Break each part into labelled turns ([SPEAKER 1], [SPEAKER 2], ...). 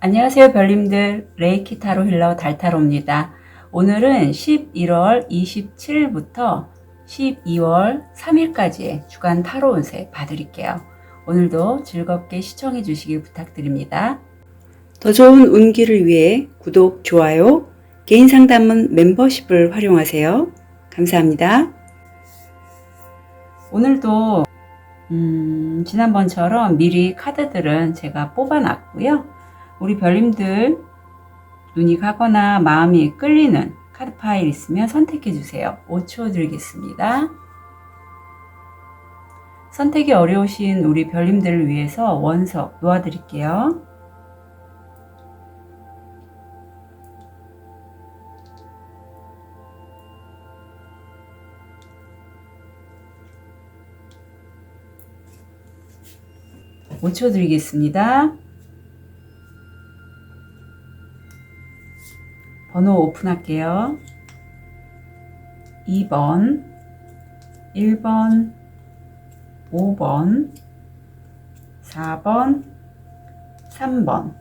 [SPEAKER 1] 안녕하세요 별님들, 레이키 타로 힐러 달타로입니다. 오늘은 11월 27일부터 12월 3일까지의 주간 타로 운세 봐드릴게요. 오늘도 즐겁게 시청해 주시길 부탁드립니다. 더 좋은 운기를 위해 구독, 좋아요, 개인 상담은 멤버십을 활용하세요. 감사합니다. 오늘도 지난번처럼 미리 카드들은 제가 뽑아놨고요. 우리 별님들 눈이 가거나 마음이 끌리는 카드 파일 있으면 선택해 주세요. 5초 드리겠습니다. 선택이 어려우신 우리 별님들을 위해서 원석 놓아드릴게요. (5초) 드리겠습니다. 번호 오픈할게요. 2번, 1번, 5번, 4번, 3번.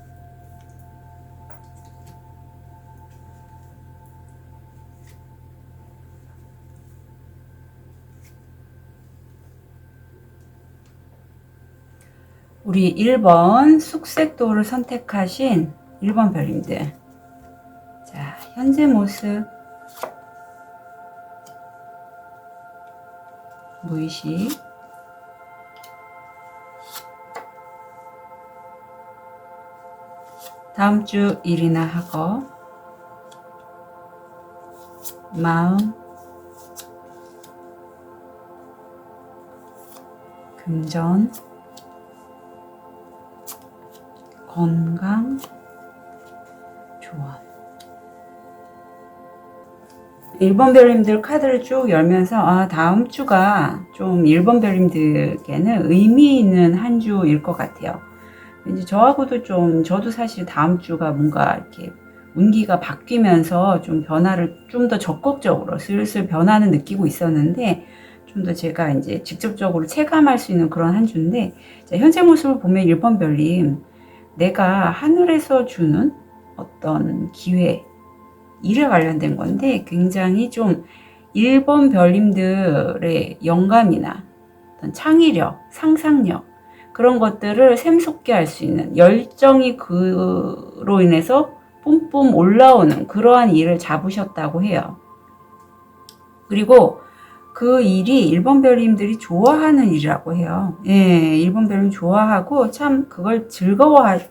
[SPEAKER 1] 우리 1번 숙색도를 선택하신 1번 별님들. 자, 현재 모습 무의식 다음 주 일이나 학업 마음 금전 건강 조언 1번 별님들 카드를 쭉 열면서 다음 주가 좀 1번 별님들께는 의미 있는 한 주일 것 같아요. 왠지 저하고도 저도 사실 다음 주가 뭔가 이렇게 운기가 바뀌면서 좀 변화를 좀 더 적극적으로 슬슬 변화는 느끼고 있었는데 좀 더 제가 이제 직접적으로 체감할 수 있는 그런 한 주인데, 자, 현재 모습을 보면 1번 별님, 내가 하늘에서 주는 어떤 기회, 일에 관련된 건데 굉장히 좀 1번 별님들의 영감이나 어떤 창의력, 상상력 그런 것들을 샘솟게 할 수 있는 열정이 그로 인해서 뿜뿜 올라오는 그러한 일을 잡으셨다고 해요. 그리고 그 일이 1번 별님들이 좋아하는 일이라고 해요. 예, 1번 별님 좋아하고 참 그걸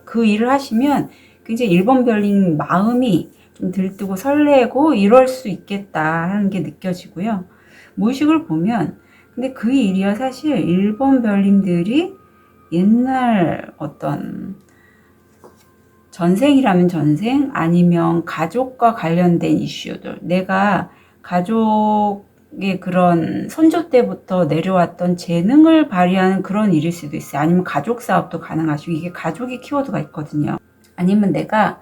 [SPEAKER 1] 그 일을 하시면 굉장히 1번 별님 마음이 좀 들뜨고 설레고 이럴 수 있겠다 하는 게 느껴지고요. 무의식을 보면 근데 그 일이야 사실 1번 별님들이 옛날 어떤 전생이라면 전생 아니면 가족과 관련된 이슈들, 내가 가족의 그런 선조 때부터 내려왔던 재능을 발휘하는 그런 일일 수도 있어요. 아니면 가족 사업도 가능하시고, 이게 가족의 키워드가 있거든요. 아니면 내가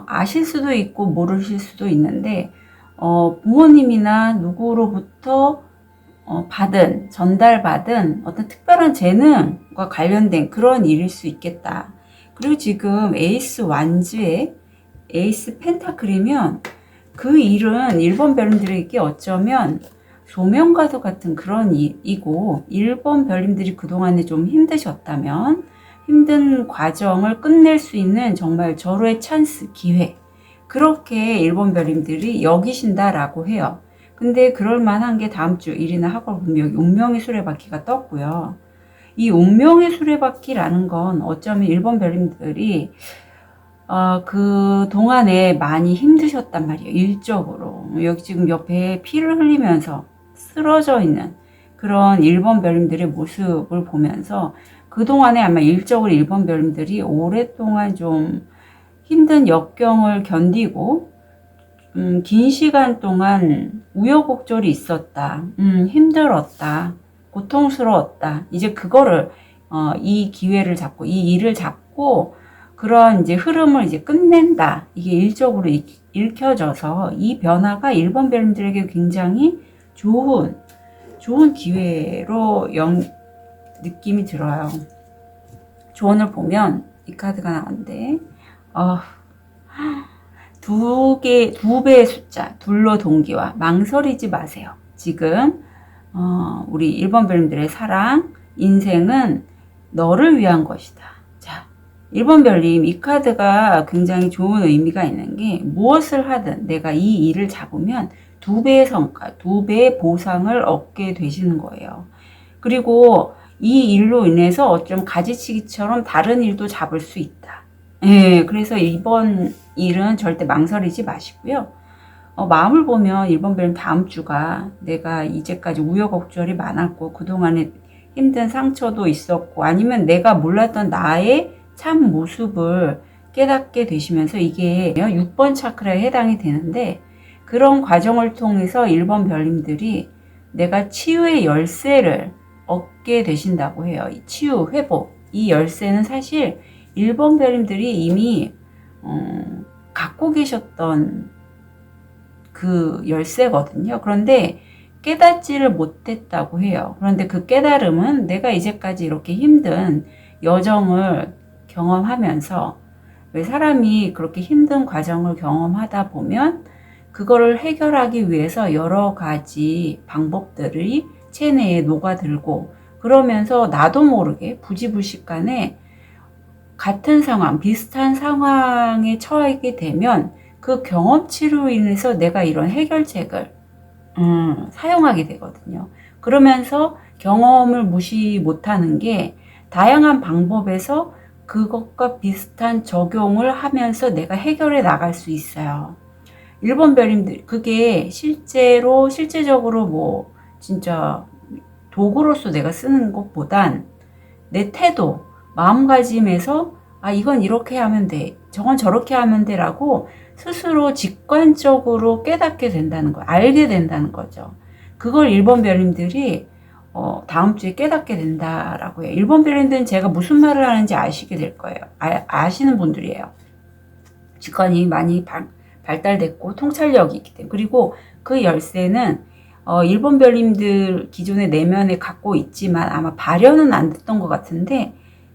[SPEAKER 1] 아실 수도 있고 모르실 수도 있는데 부모님이나 누구로부터 전달받은 어떤 특별한 재능과 관련된 그런 일일 수 있겠다. 그리고 지금 에이스 완즈의 에이스 펜타클이면 그 일은 1번 별님들에게 어쩌면 조명과도 같은 그런 일이고, 1번 별님들이 그동안에 좀 힘드셨다면 힘든 과정을 끝낼 수 있는 정말 절호의 찬스, 기회, 그렇게 1번 별님들이 여기신다라고 해요. 근데 그럴 만한 게 다음 주 일이나 학업을 보면 여기 운명의 수레바퀴가 떴고요. 이 운명의 수레바퀴라는 건 어쩌면 1번 별님들이 그 동안에 많이 힘드셨단 말이에요. 일적으로. 여기 지금 옆에 피를 흘리면서 쓰러져 있는 그런 1번 별님들의 모습을 보면서 그동안에 아마 일적으로 1번 별님들이 오랫동안 좀 힘든 역경을 견디고 긴 시간 동안 우여곡절이 있었다. 힘들었다. 고통스러웠다. 이제 그거를 이 기회를 잡고 이 일을 잡고 그런 이제 흐름을 이제 끝낸다. 이게 일적으로 읽혀져서 이 변화가 1번 별님들에게 굉장히 좋은 기회로 느낌이 들어요. 조언을 보면 이 카드가 나오는데 두 배의 숫자, 둘로 동기화, 망설이지 마세요. 지금, 우리 1번 별님들의 사랑, 인생은 너를 위한 것이다. 자, 1번 별님, 이 카드가 굉장히 좋은 의미가 있는 게, 무엇을 하든 내가 이 일을 잡으면 두 배의 성과, 두 배의 보상을 얻게 되시는 거예요. 그리고 이 일로 인해서 어쩜 가지치기처럼 다른 일도 잡을 수 있다. 예, 그래서 이번 일은 절대 망설이지 마시고요. 마음을 보면 1번 별님 다음 주가 내가 이제까지 우여곡절이 많았고 그동안에 힘든 상처도 있었고 아니면 내가 몰랐던 나의 참 모습을 깨닫게 되시면서 이게 6번 차크라에 해당이 되는데 그런 과정을 통해서 1번 별님들이 내가 치유의 열쇠를 얻게 되신다고 해요. 치유, 회복. 이 열쇠는 사실 1번 별님들이 이미 갖고 계셨던 그 열쇠거든요. 그런데 깨닫지를 못했다고 해요. 그런데 그 깨달음은 내가 이제까지 이렇게 힘든 여정을 경험하면서 왜 사람이 그렇게 힘든 과정을 경험하다 보면 그거를 해결하기 위해서 여러 가지 방법들이 체내에 녹아들고 그러면서 나도 모르게 부지불식간에 같은 상황, 비슷한 상황에 처하게 되면 그 경험치로 인해서 내가 이런 해결책을 사용하게 되거든요. 그러면서 경험을 무시 못하는 게 다양한 방법에서 그것과 비슷한 적용을 하면서 내가 해결해 나갈 수 있어요. 1번 별님들 그게 실제적으로 뭐 진짜 도구로서 내가 쓰는 것보단 내 태도, 마음가짐에서 이건 이렇게 하면 돼, 저건 저렇게 하면 돼라고 스스로 직관적으로 깨닫게 된다는 거예요. 알게 된다는 거죠. 그걸 1번 별님들이 다음 주에 깨닫게 된다라고 해요. 1번 별님들은 제가 무슨 말을 하는지 아시게 될 거예요. 아시는 분들이에요. 직관이 많이 발달됐고 통찰력이 있기 때문에. 그리고 그 열쇠는 1번 별님들 기존의 내면에 갖고 있지만 아마 발현은 안 됐던 것 같은데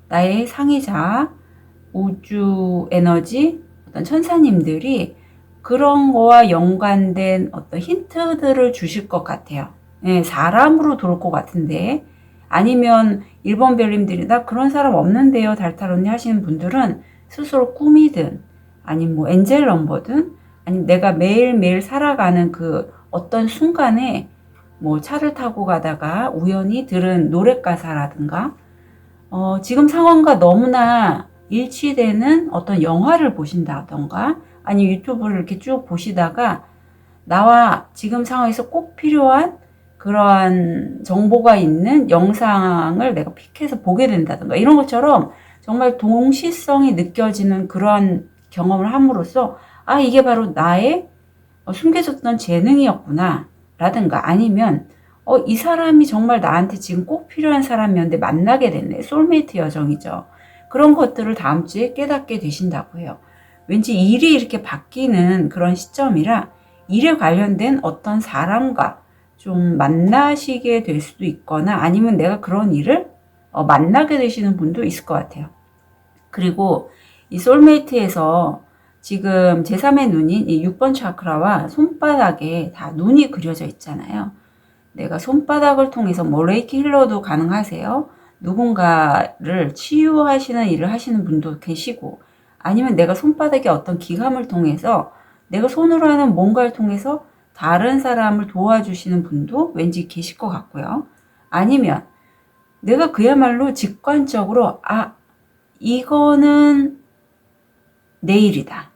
[SPEAKER 1] 나의 상의자, 우주 에너지, 어떤 천사님들이 그런 거와 연관된 어떤 힌트들을 주실 것 같아요. 예, 사람으로 들어올 것 같은데 아니면 1번 별님들이 나 그런 사람 없는데요 달타로니 하시는 분들은 스스로 꿈이든 아니면 뭐 엔젤 넘버든 아니면 내가 매일매일 살아가는 그 어떤 순간에 뭐 차를 타고 가다가 우연히 들은 노래 가사라든가 지금 상황과 너무나 일치되는 어떤 영화를 보신다던가 아니면 유튜브를 이렇게 쭉 보시다가 나와 지금 상황에서 꼭 필요한 그러한 정보가 있는 영상을 내가 픽해서 보게 된다던가 이런 것처럼 정말 동시성이 느껴지는 그러한 경험을 함으로써 이게 바로 나의 숨겨졌던 재능이었구나 라든가 아니면 이 사람이 정말 나한테 지금 꼭 필요한 사람이었는데 만나게 됐네. 소울메이트 여정이죠. 그런 것들을 다음 주에 깨닫게 되신다고 해요. 왠지 일이 이렇게 바뀌는 그런 시점이라 일에 관련된 어떤 사람과 좀 만나시게 될 수도 있거나 아니면 내가 그런 일을 만나게 되시는 분도 있을 것 같아요. 그리고 이 소울메이트에서 지금 제3의 눈인 이 6번 차크라와 손바닥에 다 눈이 그려져 있잖아요. 내가 손바닥을 통해서 뭐 레이키 힐러도 가능하세요. 누군가를 치유하시는 일을 하시는 분도 계시고 아니면 내가 손바닥에 어떤 기감을 통해서 내가 손으로 하는 뭔가를 통해서 다른 사람을 도와주시는 분도 왠지 계실 것 같고요. 아니면 내가 그야말로 직관적으로 이거는 내 일이다.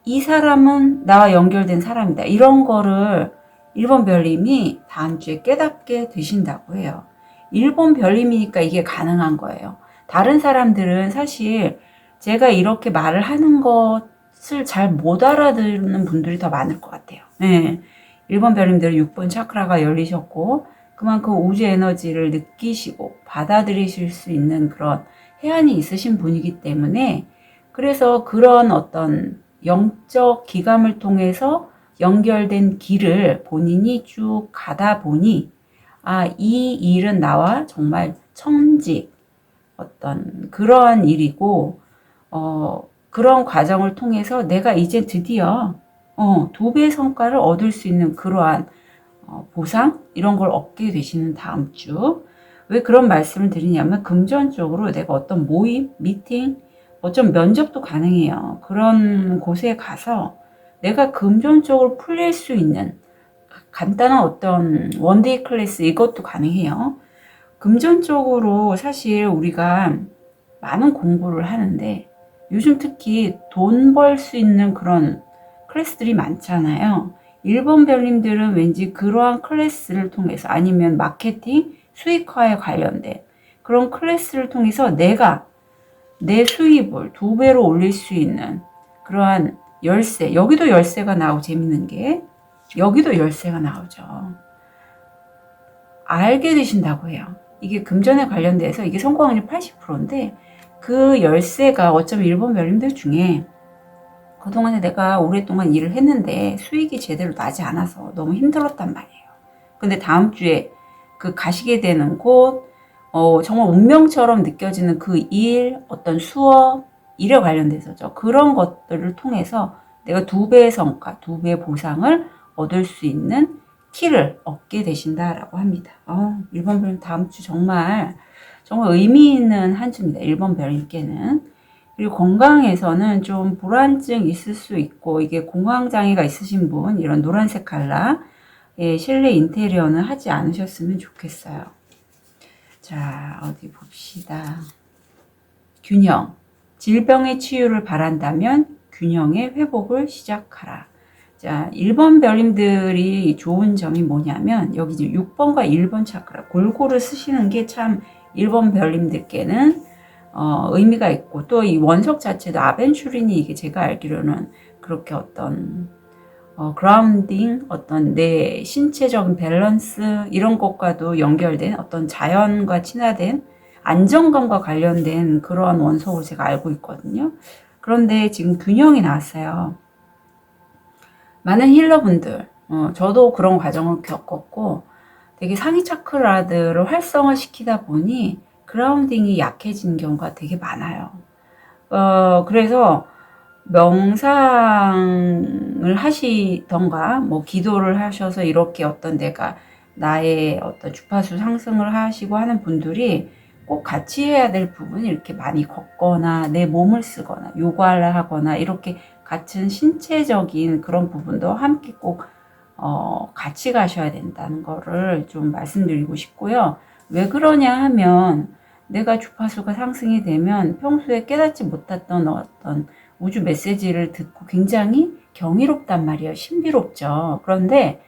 [SPEAKER 1] 이 사람은 나와 연결된 사람이다. 이런 거를 1번 별님이 다음 주에 깨닫게 되신다고 해요. 1번 별님이니까 이게 가능한 거예요. 다른 사람들은 사실 제가 이렇게 말을 하는 것을 잘 못 알아듣는 분들이 더 많을 것 같아요. 네. 1번 별님들은 6번 차크라가 열리셨고 그만큼 우주 에너지를 느끼시고 받아들이실 수 있는 그런 해안이 있으신 분이기 때문에 그래서 그런 어떤 영적 기감을 통해서 연결된 길을 본인이 쭉 가다 보니 이 일은 나와 정말 청직 어떤 그러한 일이고 그런 과정을 통해서 내가 이제 드디어 2배의 성과를 얻을 수 있는 그러한 보상 이런 걸 얻게 되시는 다음 주. 왜 그런 말씀을 드리냐면 금전적으로 내가 어떤 모임, 미팅, 어쩜 면접도 가능해요. 그런 곳에 가서 내가 금전적으로 풀릴 수 있는 간단한 어떤 원데이 클래스 이것도 가능해요. 금전적으로 사실 우리가 많은 공부를 하는데 요즘 특히 돈 벌 수 있는 그런 클래스들이 많잖아요. 일본 별님들은 왠지 그러한 클래스를 통해서 아니면 마케팅, 수익화에 관련된 그런 클래스를 통해서 내가 내 수입을 2배로 올릴 수 있는 그러한 열쇠, 여기도 열쇠가 나오고 재밌는 게 여기도 열쇠가 나오죠. 알게 되신다고 해요. 이게 금전에 관련돼서 이게 성공 확률 80%인데 그 열쇠가 어쩌면 일본 별님들 중에 그동안에 내가 오랫동안 일을 했는데 수익이 제대로 나지 않아서 너무 힘들었단 말이에요. 근데 다음 주에 그 가시게 되는 곳, 정말 운명처럼 느껴지는 그 일, 어떤 수업, 일에 관련돼서죠. 그런 것들을 통해서 내가 2배의 성과, 2배의 보상을 얻을 수 있는 키를 얻게 되신다라고 합니다. 일본 별님 다음 주 정말 의미 있는 한 주입니다. 일본 별님께는. 그리고 건강에서는 좀 불안증 있을 수 있고 이게 공황장애가 있으신 분 이런 노란색 칼라 실내 인테리어는 하지 않으셨으면 좋겠어요. 자, 어디 봅시다. 균형. 질병의 치유를 바란다면 균형의 회복을 시작하라. 자, 1번 별님들이 좋은 점이 뭐냐면 여기 이제 6번과 1번 차크라 골고루 쓰시는 게 참 1번 별님들께는 의미가 있고 또 이 원석 자체도 아벤추린이 이게 제가 알기로는 그렇게 어떤 그라운딩, 어떤 내 신체적인 밸런스 이런 것과도 연결된 어떤 자연과 친화된 안정감과 관련된 그러한 원석으로 제가 알고 있거든요. 그런데 지금 균형이 나왔어요. 많은 힐러분들, 저도 그런 과정을 겪었고 되게 상위 차크라들을 활성화시키다 보니 그라운딩이 약해진 경우가 되게 많아요. 그래서 명상을 하시던가 뭐 기도를 하셔서 이렇게 어떤 내가 나의 어떤 주파수 상승을 하시고 하는 분들이 꼭 같이 해야 될 부분이 이렇게 많이 걷거나 내 몸을 쓰거나 요가를 하거나 이렇게 같은 신체적인 그런 부분도 함께 꼭 같이 가셔야 된다는 거를 좀 말씀드리고 싶고요. 왜 그러냐 하면 내가 주파수가 상승이 되면 평소에 깨닫지 못했던 어떤 우주 메시지를 듣고 굉장히 경이롭단 말이에요. 신비롭죠. 그런데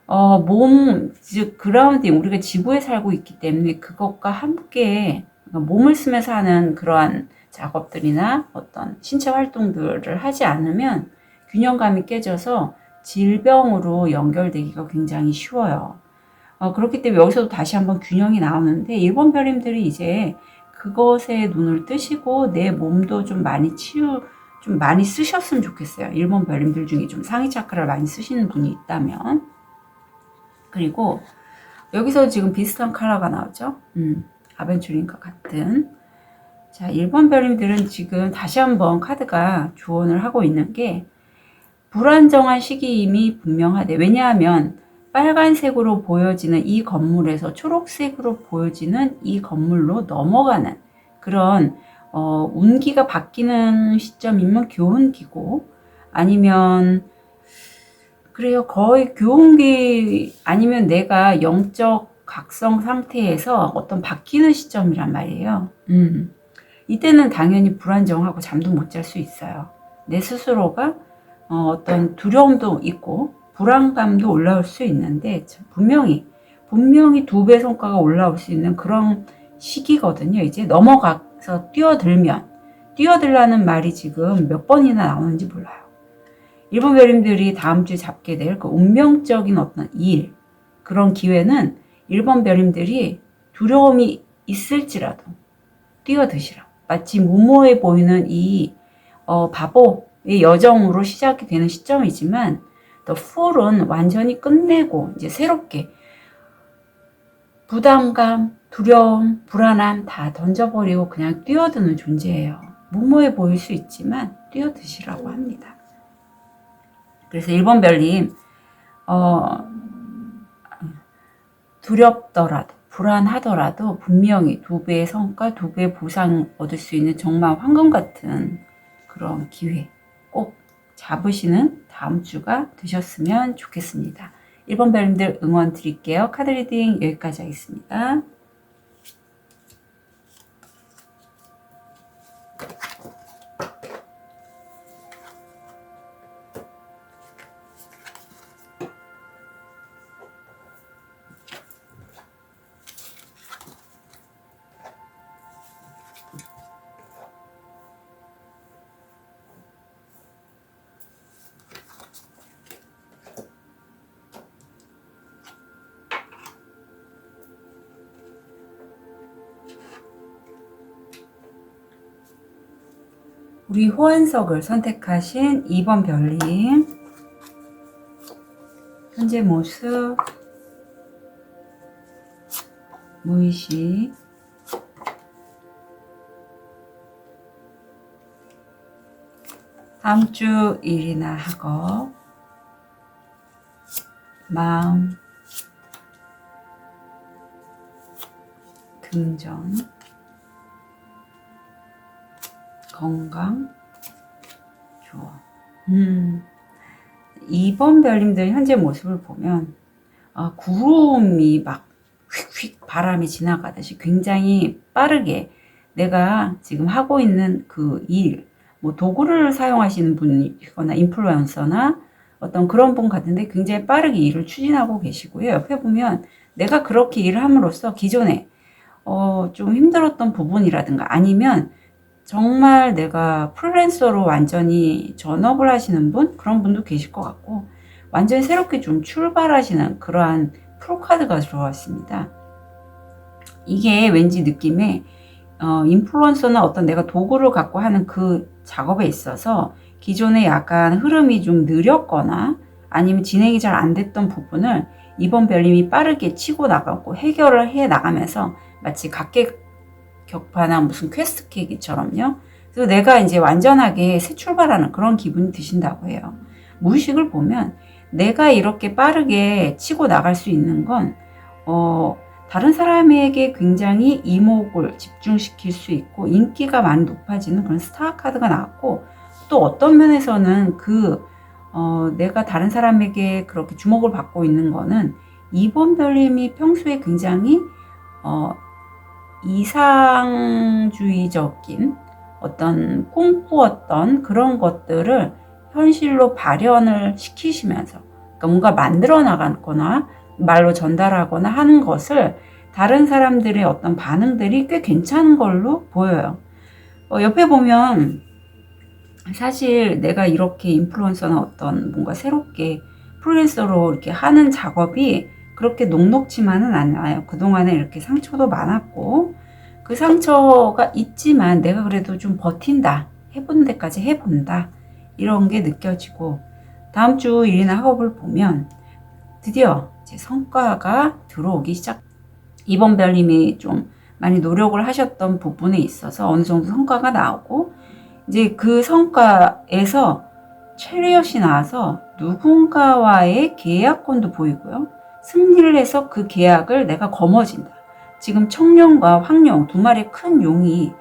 [SPEAKER 1] 몸, 즉 그라운딩, 우리가 지구에 살고 있기 때문에 그것과 함께 몸을 쓰면서 하는 그러한 작업들이나 어떤 신체 활동들을 하지 않으면 균형감이 깨져서 질병으로 연결되기가 굉장히 쉬워요. 그렇기 때문에 여기서도 다시 한번 균형이 나오는데 일본 별님들이 이제 그것에 눈을 뜨시고 내 몸도 좀 많이 좀 많이 쓰셨으면 좋겠어요. 일본 별님들 중에 좀 상위 차크라를 많이 쓰시는 분이 있다면. 그리고 여기서 지금 비슷한 컬러가 나오죠. 아벤추린과 같은. 자, 일본 별님들은 지금 다시 한번 카드가 조언을 하고 있는 게 불안정한 시기임이 분명하대. 왜냐하면 빨간색으로 보여지는 이 건물에서 초록색으로 보여지는 이 건물로 넘어가는 그런 운기가 바뀌는 시점이면 교훈기고 아니면 그래요. 거의 교훈기 아니면 내가 영적 각성 상태에서 어떤 바뀌는 시점이란 말이에요. 이때는 당연히 불안정하고 잠도 못 잘 수 있어요. 내 스스로가 어떤 두려움도 있고 불안감도 올라올 수 있는데 분명히 2배 성과가 올라올 수 있는 그런 시기거든요. 이제 넘어가서 뛰어들라는 말이 지금 몇 번이나 나오는지 몰라요. 일본 별님들이 다음 주에 잡게 될 그 운명적인 어떤 일, 그런 기회는 일본 별님들이 두려움이 있을지라도 뛰어드시라. 마치 무모해 보이는 이 바보의 여정으로 시작이 되는 시점이지만 더 풀은 완전히 끝내고 이제 새롭게 부담감, 두려움, 불안함 다 던져버리고 그냥 뛰어드는 존재예요. 무모해 보일 수 있지만 뛰어드시라고 합니다. 그래서 1번 별님, 두렵더라도 불안하더라도 분명히 2배의 성과, 2배의 보상 얻을 수 있는 정말 황금 같은 그런 기회 꼭 잡으시는 다음 주가 되셨으면 좋겠습니다. 1번 별님들 응원 드릴게요. 카드 리딩 여기까지 하겠습니다. 우리 호환석을 선택하신 2번 별님, 현재 모습, 무의식, 다음 주 일이나 학업, 마음, 금전, 건강, 좋아. 2번 별님들 현재 모습을 보면 구름이 막 휙휙 바람이 지나가듯이 굉장히 빠르게 내가 지금 하고 있는 그 일, 뭐 도구를 사용하시는 분이거나 인플루언서나 어떤 그런 분 같은데 굉장히 빠르게 일을 추진하고 계시고요. 옆에 보면 내가 그렇게 일을 함으로써 기존에 좀 힘들었던 부분이라든가 아니면 정말 내가 프리랜서로 완전히 전업을 하시는 분? 그런 분도 계실 것 같고 완전히 새롭게 좀 출발하시는 그러한 프로카드가 들어왔습니다. 이게 왠지 느낌에 인플루언서나 어떤 내가 도구를 갖고 하는 그 작업에 있어서 기존에 약간 흐름이 좀 느렸거나 아니면 진행이 잘 안 됐던 부분을 이번 별님이 빠르게 치고 나가고 해결을 해 나가면서 마치 각계격파나 무슨 퀘스트 계기처럼요. 그래서 내가 이제 완전하게 새 출발하는 그런 기분이 드신다고 해요. 무의식을 보면 내가 이렇게 빠르게 치고 나갈 수 있는 건 다른 사람에게 굉장히 이목을 집중시킬 수 있고 인기가 많이 높아지는 그런 스타 카드가 나왔고 또 어떤 면에서는 내가 다른 사람에게 그렇게 주목을 받고 있는 거는 이번 별님이 평소에 굉장히 이상주의적인 어떤 꿈꾸었던 그런 것들을 현실로 발현을 시키시면서 그러니까 뭔가 만들어 나가거나 말로 전달하거나 하는 것을 다른 사람들의 어떤 반응들이 꽤 괜찮은 걸로 보여요. 옆에 보면 사실 내가 이렇게 인플루언서나 어떤 뭔가 새롭게 프리랜서로 이렇게 하는 작업이 그렇게 녹록지만은 않아요. 그동안에 이렇게 상처도 많았고 그 상처가 있지만 내가 그래도 좀 버틴다. 해본 데까지 해본다. 이런 게 느껴지고 다음 주 일이나 학업을 보면 드디어 이제 성과가 들어오기 시작. 이번 별님이 좀 많이 노력을 하셨던 부분에 있어서 어느 정도 성과가 나오고 이제 그 성과에서 체리엇이 나와서 누군가와의 계약권도 보이고요. 승리를 해서 그 계약을 내가 거머쥔다. 지금 청룡과 황룡 두 마리의 큰 용이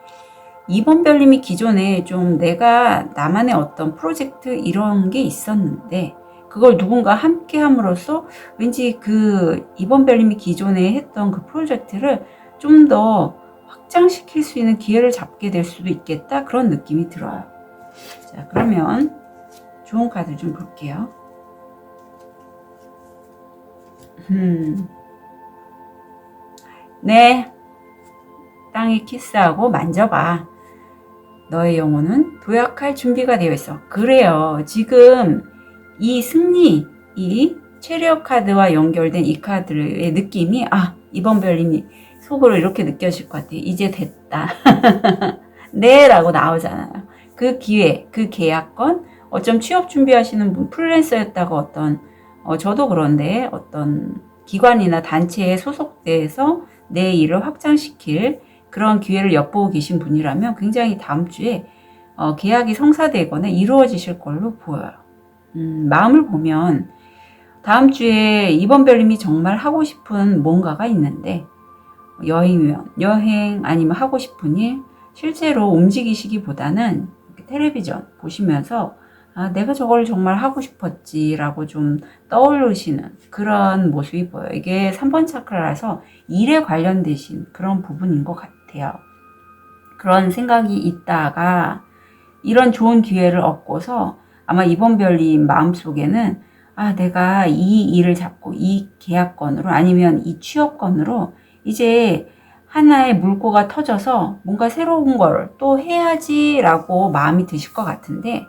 [SPEAKER 1] 이번 별님이 기존에 좀 내가 나만의 어떤 프로젝트 이런 게 있었는데 그걸 누군가 함께 함으로써 왠지 이번 별님이 기존에 했던 그 프로젝트를 좀 더 확장시킬 수 있는 기회를 잡게 될 수도 있겠다. 그런 느낌이 들어요. 자, 그러면 좋은 카드 좀 볼게요. 네. 땅에 키스하고 만져봐. 너의 영혼은 도약할 준비가 되어 있어. 그래요. 지금 이 승리, 이 체리엇 카드와 연결된 이 카드의 느낌이 이번 별님이 속으로 이렇게 느껴질 것 같아요. 이제 됐다. 네 라고 나오잖아요. 그 기회, 그 계약권, 어쩜 취업 준비하시는 분, 프리랜서였다가 저도 그런데 어떤 기관이나 단체에 소속돼서 내 일을 확장시킬 그런 기회를 엿보고 계신 분이라면 굉장히 다음 주에 계약이 성사되거나 이루어지실 걸로 보여요. 마음을 보면 다음 주에 이번 별님이 정말 하고 싶은 뭔가가 있는데 여행이면 여행 아니면 하고 싶은 일 실제로 움직이시기보다는 텔레비전 보시면서 아, 내가 저걸 정말 하고 싶었지 라고 좀 떠올리시는 그런 모습이 보여요. 이게 3번 차크라라서 일에 관련되신 그런 부분인 것 같아요. 그런 생각이 있다가 이런 좋은 기회를 얻고서 아마 이번 별님 마음속에는 아, 내가 이 일을 잡고 이 계약건으로 아니면 이 취업건으로 이제 하나의 물꼬가 터져서 뭔가 새로운 걸 또 해야지 라고 마음이 드실 것 같은데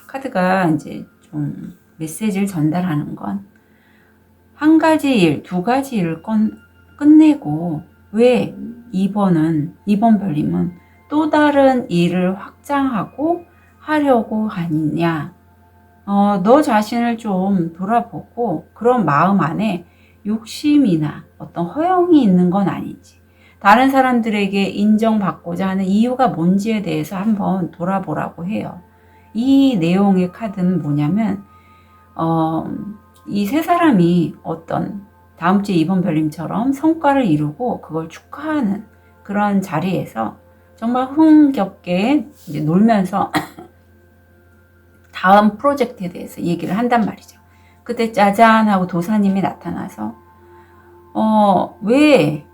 [SPEAKER 1] 카드가 이제 좀 메시지를 전달하는 건 한 가지 일, 두 가지 일을 끝내고 왜 이번 별님은 또 다른 일을 확장하고 하려고 하느냐. 너 자신을 좀 돌아보고 그런 마음 안에 욕심이나 어떤 허영이 있는 건 아닌지 다른 사람들에게 인정받고자 하는 이유가 뭔지에 대해서 한번 돌아보라고 해요. 이 내용의 카드는 뭐냐면 이 세 사람이 어떤 다음 주에 이번 별님처럼 성과를 이루고 그걸 축하하는 그런 자리에서 정말 흥겹게 이제 놀면서 다음 프로젝트에 대해서 얘기를 한단 말이죠. 그때 짜잔 하고 도사님이 나타나서 왜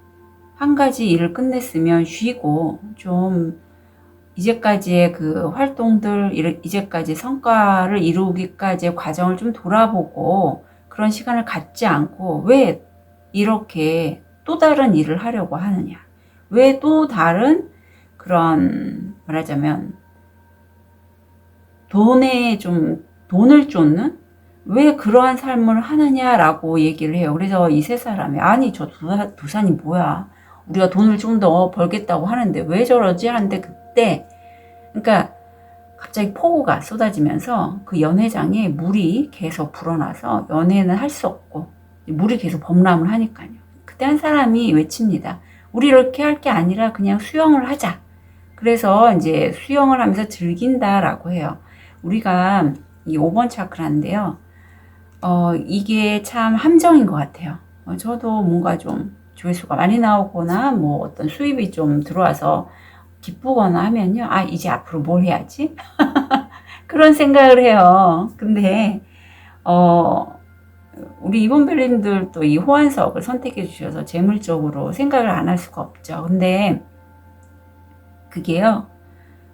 [SPEAKER 1] 한 가지 일을 끝냈으면 쉬고 좀 이제까지의 그 활동들, 이제까지 성과를 이루기까지의 과정을 좀 돌아보고 그런 시간을 갖지 않고 왜 이렇게 또 다른 일을 하려고 하느냐. 왜 또 다른 그런 말하자면 돈을 쫓는 왜 그러한 삶을 하느냐라고 얘기를 해요. 그래서 이 세 사람이 아니 저 두산이 뭐야. 우리가 돈을 좀 더 벌겠다고 하는데 왜 저러지? 하는데 그때 그러니까 갑자기 폭우가 쏟아지면서 그 연회장에 물이 계속 불어나서 연회는 할 수 없고 물이 계속 범람을 하니까요. 그때 한 사람이 외칩니다. 우리 이렇게 할 게 아니라 그냥 수영을 하자. 그래서 이제 수영을 하면서 즐긴다라고 해요. 우리가 이 5번 차크라인데요. 이게 참 함정인 것 같아요. 저도 뭔가 좀 조회수가 많이 나오거나 뭐 어떤 수입이 좀 들어와서 기쁘거나 하면요. 아, 이제 앞으로 뭘 해야지? 그런 생각을 해요. 근데, 우리 이본별님들도 이 호환석을 선택해 주셔서 재물적으로 생각을 안 할 수가 없죠. 근데 그게요.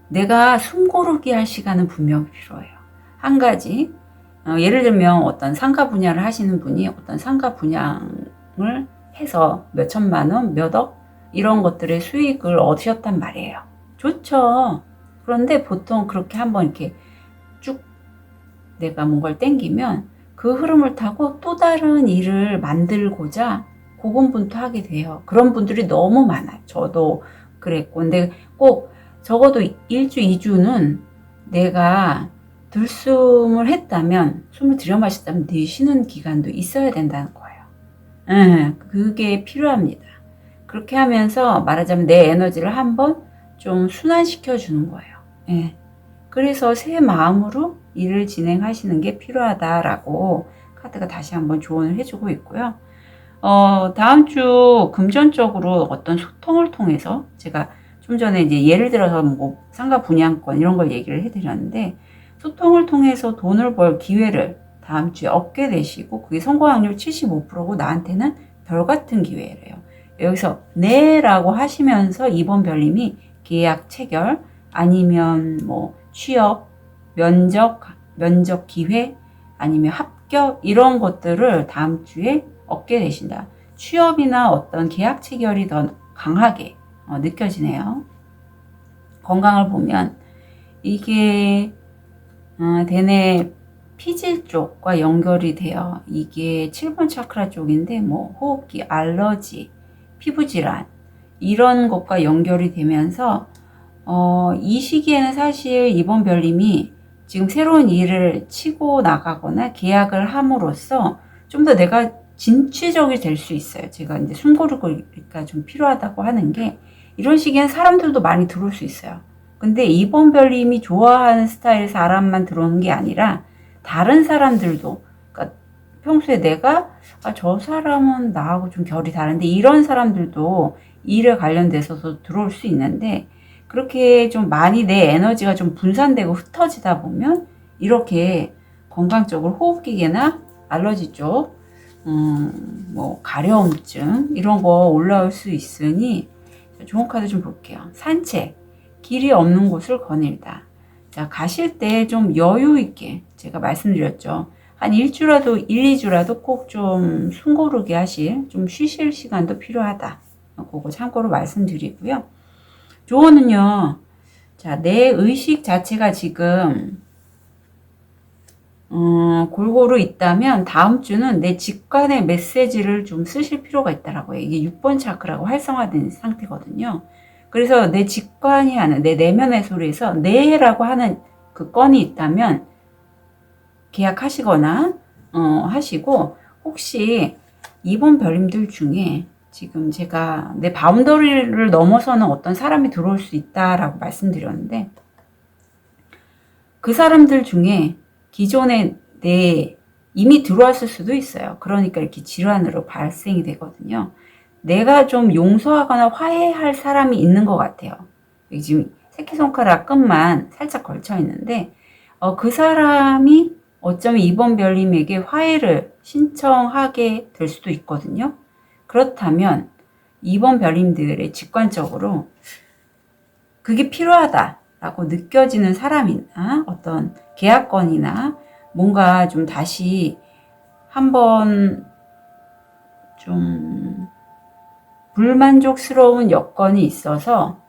[SPEAKER 1] 내가 숨고르기 할 시간은 분명히 필요해요. 한 가지, 예를 들면 어떤 상가 분야를 하시는 분이 어떤 상가 분양을 해서 몇 천만 원, 몇 억, 이런 것들의 수익을 얻으셨단 말이에요. 좋죠. 그런데 보통 그렇게 한번 이렇게 쭉 내가 뭔가를 땡기면 그 흐름을 타고 또 다른 일을 만들고자 고군분투하게 돼요. 그런 분들이 너무 많아요. 저도 그랬고. 근데 꼭 적어도 1주, 2주는 내가 들숨을 했다면, 숨을 들여 마셨다면 내쉬는 기간도 있어야 된다는 거예요. 그게 필요합니다. 그렇게 하면서 말하자면 내 에너지를 한번 좀 순환시켜 주는 거예요. 예. 그래서 새 마음으로 일을 진행하시는 게 필요하다라고 카드가 다시 한번 조언을 해주고 있고요. 다음 주 금전적으로 어떤 소통을 통해서 제가 좀 전에 이제 예를 들어서 뭐 상가 분양권 이런 걸 얘기를 해드렸는데 소통을 통해서 돈을 벌 기회를 다음 주에 얻게 되시고 그게 성공 확률 75%고 나한테는 별 같은 기회래요. 여기서 네라고 하시면서 이번 별님이 계약 체결 아니면 뭐 취업, 면접 기회 아니면 합격 이런 것들을 다음 주에 얻게 되신다. 취업이나 어떤 계약 체결이 더 강하게 느껴지네요. 건강을 보면 이게 대뇌 피질 쪽과 연결이 돼요. 이게 7번 차크라 쪽인데 뭐 호흡기, 알러지, 피부질환 이런 것과 연결이 되면서 이 시기에는 사실 이번 별님이 지금 새로운 일을 치고 나가거나 계약을 함으로써 좀 더 내가 진취적이 될 수 있어요. 제가 이제 숨고르기가 좀 필요하다고 하는 게 이런 시기엔 사람들도 많이 들어올 수 있어요. 근데 2번 별님이 좋아하는 스타일 사람만 들어오는 게 아니라 다른 사람들도, 그러니까 평소에 내가 저 사람은 나하고 좀 결이 다른데 이런 사람들도 일에 관련돼서 들어올 수 있는데, 그렇게 좀 많이 내 에너지가 좀 분산되고 흩어지다 보면 이렇게 건강적으로 호흡기계나 알러지 쪽, 뭐 가려움증 이런 거 올라올 수 있으니 좋은 카드 좀 볼게요. 산책, 길이 없는 곳을 거닐다. 자, 가실 때 좀 여유 있게, 제가 말씀드렸죠. 한 1주라도 1, 2주라도 꼭 좀 숨고르게 하실, 좀 쉬실 시간도 필요하다. 그거 참고로 말씀드리고요. 조언은요. 자, 내 의식 자체가 지금 골고루 있다면 다음 주는 내 직관의 메시지를 좀 쓰실 필요가 있다라고요. 이게 6번 차크라고 활성화된 상태거든요. 그래서 내 직관이 하는, 내 내면의 소리에서 네라고 하는 그 건이 있다면 계약하시거나 하시고, 혹시 이번 별님들 중에 지금 제가 내 바운더리를 넘어서는 어떤 사람이 들어올 수 있다라고 말씀드렸는데, 그 사람들 중에 기존에 이미 들어왔을 수도 있어요. 그러니까 이렇게 질환으로 발생이 되거든요. 내가 좀 용서하거나 화해할 사람이 있는 것 같아요. 여기 지금 새끼손가락 끝만 살짝 걸쳐 있는데, 그 사람이 어쩌면 이번 별님에게 화해를 신청하게 될 수도 있거든요. 그렇다면 이번 별님들의 직관적으로 그게 필요하다라고 느껴지는 사람이나 어떤 계약건이나 뭔가 좀 다시 한번 좀 불만족스러운 여건이 있어서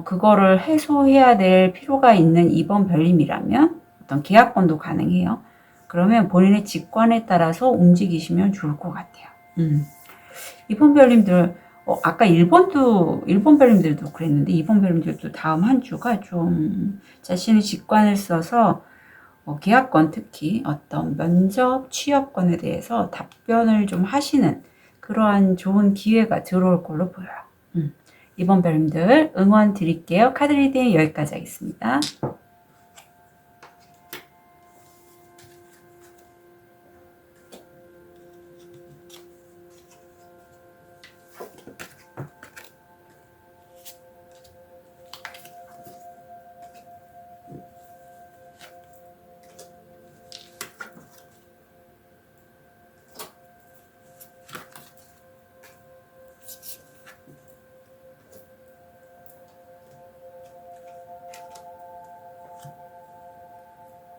[SPEAKER 1] 그거를 해소해야 될 필요가 있는 이번 별님이라면 어떤 계약건도 가능해요. 그러면 본인의 직관에 따라서 움직이시면 좋을 것 같아요. 이번 별님들, 아까 일본 별님들도 그랬는데, 이번 별님들도 다음 한 주가 좀 자신의 직관을 써서 계약건, 특히 어떤 면접, 취업건에 대해서 답변을 좀 하시는 그러한 좋은 기회가 들어올 걸로 보여요. 이번 별님들 응원 드릴게요. 카드 리딩 여기까지 하겠습니다.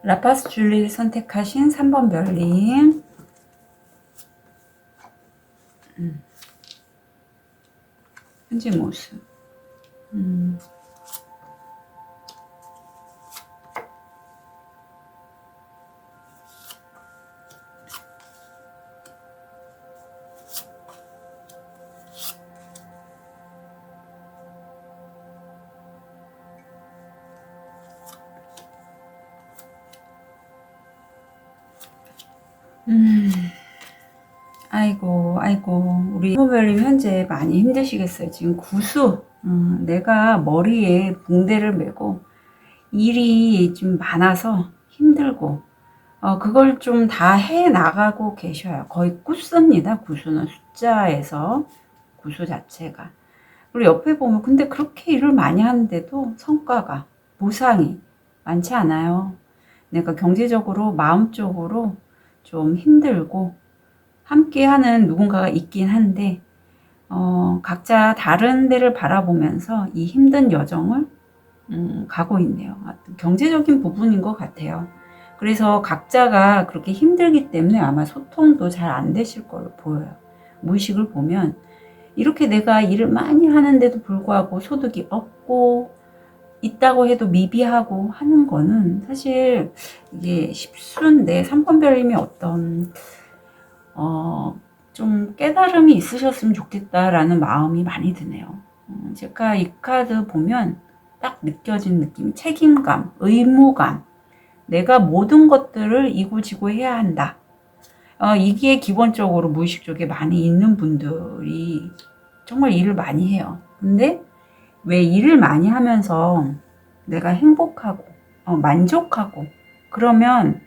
[SPEAKER 1] 라파스 줄리를 선택하신 3번 별님. 현재 모습. 아이고, 우리 이모별님 현재 많이 힘드시겠어요. 지금 구수, 내가 머리에 붕대를 메고 일이 좀 많아서 힘들고, 그걸 좀 다 해 나가고 계셔요. 거의 구수입니다. 구수는 숫자에서 구수 자체가. 그리고 옆에 보면 근데 그렇게 일을 많이 하는데도 성과가, 보상이 많지 않아요. 내가 경제적으로, 마음적으로 좀 힘들고, 함께하는 누군가가 있긴 한데, 각자 다른 데를 바라보면서 이 힘든 여정을 가고 있네요. 경제적인 부분인 것 같아요. 그래서 각자가 그렇게 힘들기 때문에 아마 소통도 잘 안 되실 걸로 보여요. 무의식을 보면 이렇게 내가 일을 많이 하는데도 불구하고 소득이 없고 있다고 해도 미비하고 하는 거는 사실 이게 십수인데 3번 별님이 어떤 좀 깨달음이 있으셨으면 좋겠다라는 마음이 많이 드네요. 제가 이 카드 보면 딱 느껴진 느낌, 책임감, 의무감, 내가 모든 것들을 이고지고 해야 한다. 이게 기본적으로 무의식 쪽에 많이 있는 분들이 정말 일을 많이 해요. 근데 왜 일을 많이 하면서 내가 행복하고 만족하고 그러면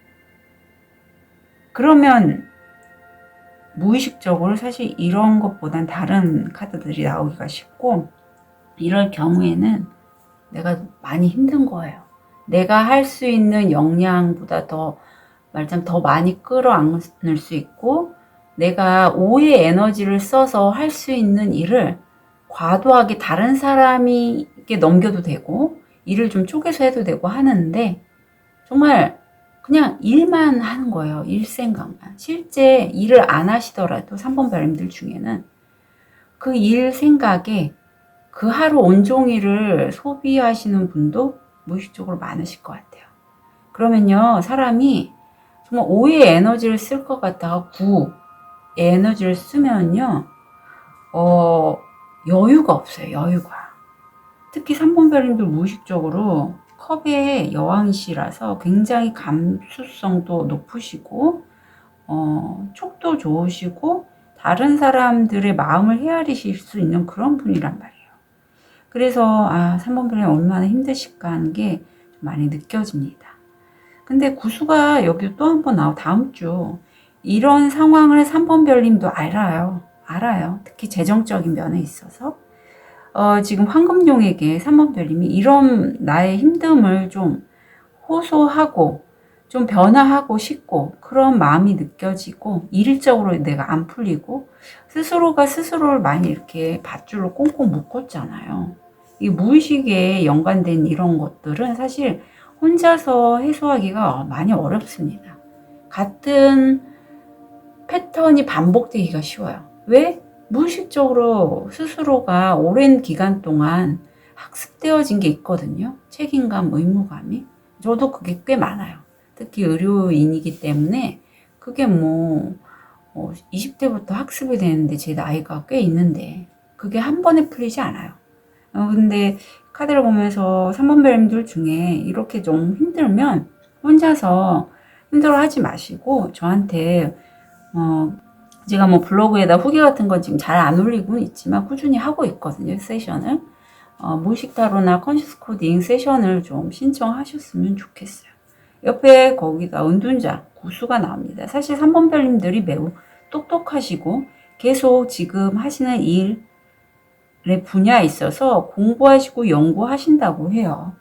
[SPEAKER 1] 무의식적으로 사실 이런 것보단 다른 카드들이 나오기가 쉽고, 이럴 경우에는 내가 많이 힘든 거예요. 내가 할 수 있는 역량보다 말하자면 더 많이 끌어안을 수 있고, 내가 5의 에너지를 써서 할 수 있는 일을 과도하게 다른 사람에게 넘겨도 되고, 일을 좀 쪼개서 해도 되고 하는데, 정말 그냥 일만 하는 거예요. 일 생각만. 실제 일을 안 하시더라도 3번 별님들 중에는 그 일 생각에 그 하루 온종일을 소비하시는 분도 무의식적으로 많으실 것 같아요. 그러면요, 사람이 정말 5의 에너지를 쓸 것 같다가 9의 에너지를 쓰면요, 여유가 없어요. 여유가. 특히 3번 별님들 무의식적으로 컵의 여왕이시라서 굉장히 감수성도 높으시고, 촉도 좋으시고, 다른 사람들의 마음을 헤아리실 수 있는 그런 분이란 말이에요. 그래서 3번 별님 얼마나 힘드실까 하는 게 좀 많이 느껴집니다. 근데 구수가 여기 또 한 번 다음 주 이런 상황을 3번 별님도 알아요. 특히 재정적인 면에 있어서. 지금 황금용에게 3번 별님이 이런 나의 힘듦을 좀 호소하고 좀 변화하고 싶고 그런 마음이 느껴지고, 일적으로 내가 안 풀리고 스스로가 스스로를 많이 이렇게 밧줄로 꽁꽁 묶었잖아요. 이 무의식에 연관된 이런 것들은 사실 혼자서 해소하기가 많이 어렵습니다. 같은 패턴이 반복되기가 쉬워요. 왜? 무의식적으로 스스로가 오랜 기간 동안 학습되어진 게 있거든요. 책임감, 의무감이. 저도 그게 꽤 많아요. 특히 의료인이기 때문에 그게 20대부터 학습이 되는데 제 나이가 꽤 있는데 그게 한 번에 풀리지 않아요. 근데 카드를 보면서 3번 별님들 중에 이렇게 좀 힘들면 혼자서 힘들어하지 마시고 저한테 제가 블로그에다 후기 같은 건 지금 잘 안 올리고는 있지만 꾸준히 하고 있거든요. 세션을. 무의식 타로나 컨시스 코딩 세션을 좀 신청하셨으면 좋겠어요. 옆에 거기가 은둔자, 구수가 나옵니다. 사실 3번 별님들이 매우 똑똑하시고 계속 지금 하시는 일의 분야에 있어서 공부하시고 연구하신다고 해요.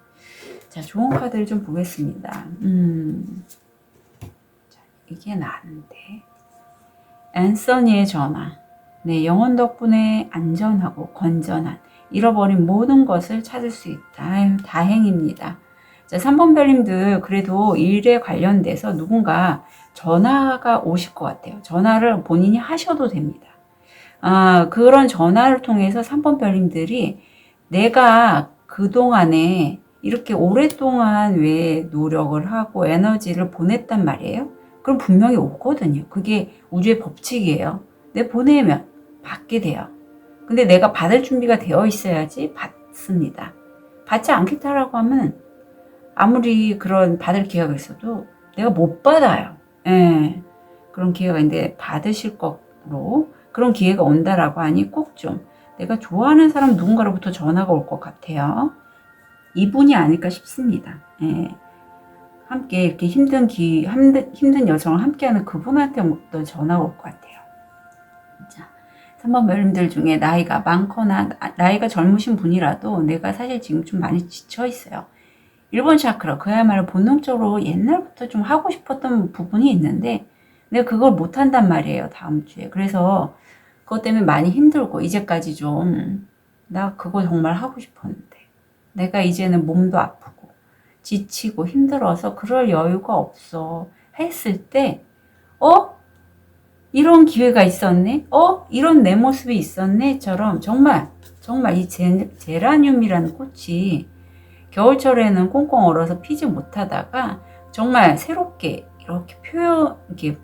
[SPEAKER 1] 자, 좋은 카드를 좀 보겠습니다. 자, 이게 나은데. 앤서니의 전화. 네, 영혼 덕분에 안전하고 건전한, 잃어버린 모든 것을 찾을 수 있다. 아유, 다행입니다. 자, 3번 별님들 그래도 일에 관련돼서 누군가 전화가 오실 것 같아요. 전화를 본인이 하셔도 됩니다. 그런 전화를 통해서 3번 별님들이 내가 그동안에 이렇게 오랫동안 왜 노력을 하고 에너지를 보냈단 말이에요. 그럼 분명히 오거든요. 그게 우주의 법칙이에요. 내가 보내면 받게 돼요. 근데 내가 받을 준비가 되어 있어야지 받습니다. 받지 않겠다라고 하면 아무리 그런 받을 기회가 있어도 내가 못 받아요. 예. 그런 기회가 있는데 받으실 거로 그런 기회가 온다라고 하니 꼭 좀 내가 좋아하는 사람 누군가로부터 전화가 올 것 같아요. 이분이 아닐까 싶습니다. 예. 함께 이렇게 힘든 여정을 함께하는 그분한테 어떤 전화가 올 것 같아요. 자, 3번 별님들 중에 나이가 많거나 나이가 젊으신 분이라도 내가 사실 지금 좀 많이 지쳐 있어요. 1번 차크라, 그야말로 본능적으로 옛날부터 좀 하고 싶었던 부분이 있는데 내가 그걸 못한단 말이에요, 다음 주에. 그래서 그것 때문에 많이 힘들고 이제까지 좀 나 그거 정말 하고 싶었는데 내가 이제는 몸도 아프고 지치고 힘들어서 그럴 여유가 없어 했을 때 이런 기회가 있었네? 이런 내 모습이 있었네?처럼 정말 이 제라늄이라는 꽃이 겨울철에는 꽁꽁 얼어서 피지 못하다가 정말 새롭게 이렇게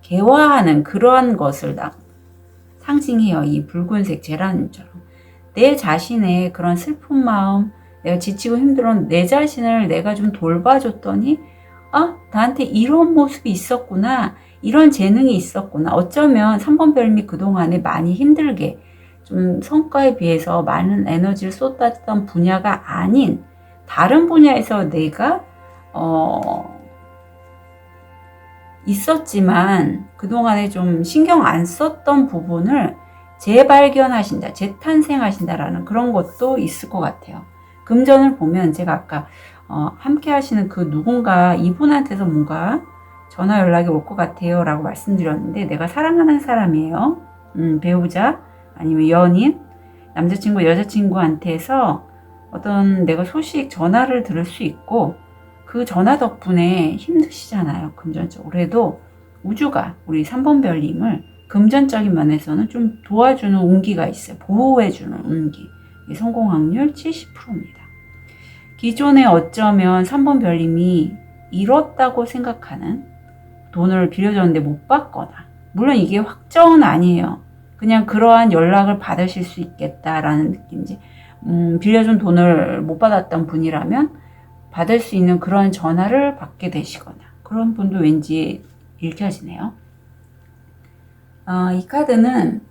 [SPEAKER 1] 개화하는 그러한 것을 상징해요. 이 붉은색 제라늄처럼. 내 자신의 그런 슬픈 마음, 내가 지치고 힘들어 내 자신을 내가 좀 돌봐줬더니 나한테 이런 모습이 있었구나, 이런 재능이 있었구나. 어쩌면 3번 별님이 그동안에 많이 힘들게 좀 성과에 비해서 많은 에너지를 쏟았던 분야가 아닌 다른 분야에서 내가 있었지만 그동안에 좀 신경 안 썼던 부분을 재발견하신다, 재탄생하신다라는 그런 것도 있을 것 같아요. 금전을 보면 제가 아까 함께 하시는 그 누군가 이분한테서 뭔가 전화 연락이 올 것 같아요 라고 말씀드렸는데, 내가 사랑하는 사람이에요. 배우자 아니면 연인, 남자친구, 여자친구한테서 어떤 내가 소식, 전화를 들을 수 있고, 그 전화 덕분에 힘드시잖아요, 금전적으로. 그래도 우주가 우리 3번 별님을 금전적인 면에서는 좀 도와주는 운기가 있어요. 보호해주는 운기. 성공 확률 70%입니다. 기존에 어쩌면 3번 별님이 잃었다고 생각하는 돈을 빌려줬는데 못 받거나, 물론 이게 확정은 아니에요. 그냥 그러한 연락을 받으실 수 있겠다라는 느낌이지, 빌려준 돈을 못 받았던 분이라면 받을 수 있는 그런 전화를 받게 되시거나, 그런 분도 왠지 읽혀지네요. 이 카드는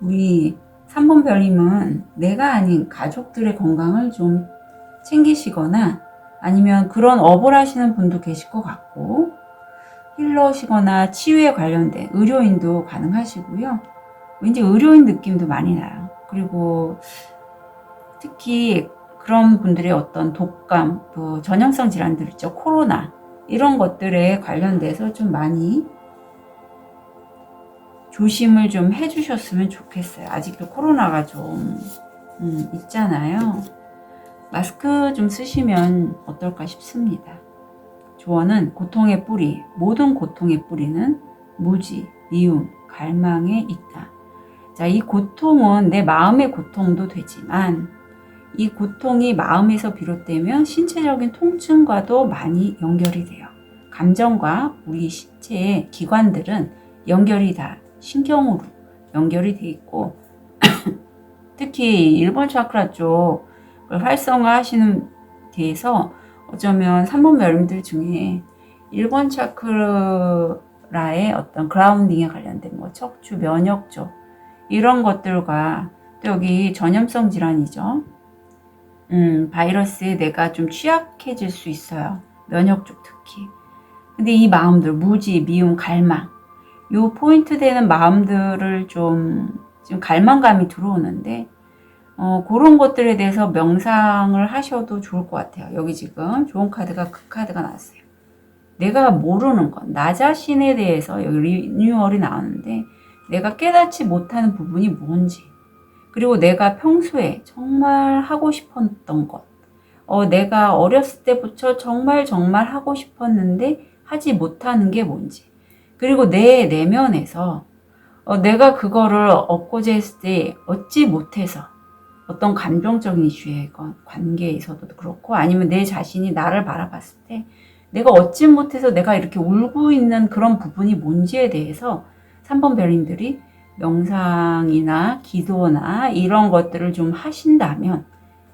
[SPEAKER 1] 우리 3번 별님은 내가 아닌 가족들의 건강을 좀 챙기시거나, 아니면 그런 업을 하시는 분도 계실 것 같고, 힐러시거나 치유에 관련된 의료인도 가능하시고요. 왠지 의료인 느낌도 많이 나요. 그리고 특히 그런 분들의 어떤 독감, 또 전염성 질환들 있죠. 코로나, 이런 것들에 관련돼서 좀 많이 조심을 좀 해주셨으면 좋겠어요. 아직도 코로나가 좀 있잖아요. 마스크 좀 쓰시면 어떨까 싶습니다. 조언은 고통의 뿌리, 모든 고통의 뿌리는 무지, 미움, 갈망에 있다. 자, 이 고통은 내 마음의 고통도 되지만, 이 고통이 마음에서 비롯되면 신체적인 통증과도 많이 연결이 돼요. 감정과 우리 신체의 기관들은 연결이 다 신경으로 연결이 돼 있고, 특히 1번 차크라 쪽을 활성화하시는 데에서 어쩌면 3번 별님들 중에 1번 차크라의 어떤 그라운딩에 관련된 뭐 척추, 면역 쪽, 이런 것들과, 또 여기 전염성 질환이죠. 바이러스에 내가 좀 취약해질 수 있어요. 면역 쪽 특히. 근데 이 마음들, 무지, 미움, 갈망, 요 포인트 되는 마음들을 좀 지금 갈망감이 들어오는데, 그런 것들에 대해서 명상을 하셔도 좋을 것 같아요. 여기 지금 좋은 카드가 그 카드가 나왔어요. 내가 모르는 것, 나 자신에 대해서 여기 리뉴얼이 나오는데, 내가 깨닫지 못하는 부분이 뭔지, 그리고 내가 평소에 정말 하고 싶었던 것, 내가 어렸을 때부터 정말 하고 싶었는데 하지 못하는 게 뭔지, 그리고 내 내면에서 내가 그거를 얻고자 했을 때 얻지 못해서, 어떤 감정적인 이슈에건 관계에서도 그렇고, 아니면 내 자신이 나를 바라봤을 때 내가 얻지 못해서 내가 이렇게 울고 있는 그런 부분이 뭔지에 대해서 3번 별님들이 명상이나 기도나 이런 것들을 좀 하신다면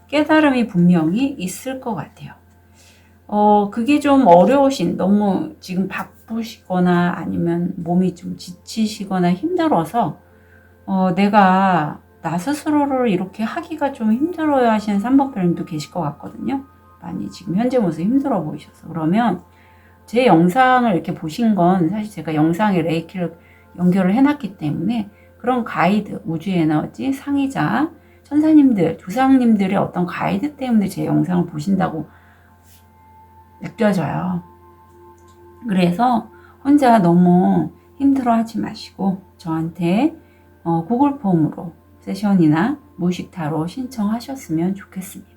[SPEAKER 1] 깨달음이 분명히 있을 것 같아요. 그게 좀 어려우신, 너무 지금 바쁘시거나 아니면 몸이 좀 지치시거나 힘들어서 내가 나 스스로를 이렇게 하기가 좀 힘들어야 하시는 3번 별님도 계실 것 같거든요. 많이 지금 현재 모습 힘들어 보이셔서. 그러면 제 영상을 이렇게 보신 건 사실 제가 영상에 레이키를 연결을 해놨기 때문에, 그런 가이드, 우주 에너지, 상의자, 천사님들, 조상님들의 어떤 가이드 때문에 제 영상을 보신다고 느껴져요. 그래서 혼자 너무 힘들어 하지 마시고 저한테 구글 폼으로 세션이나 무의식 타로 신청하셨으면 좋겠습니다.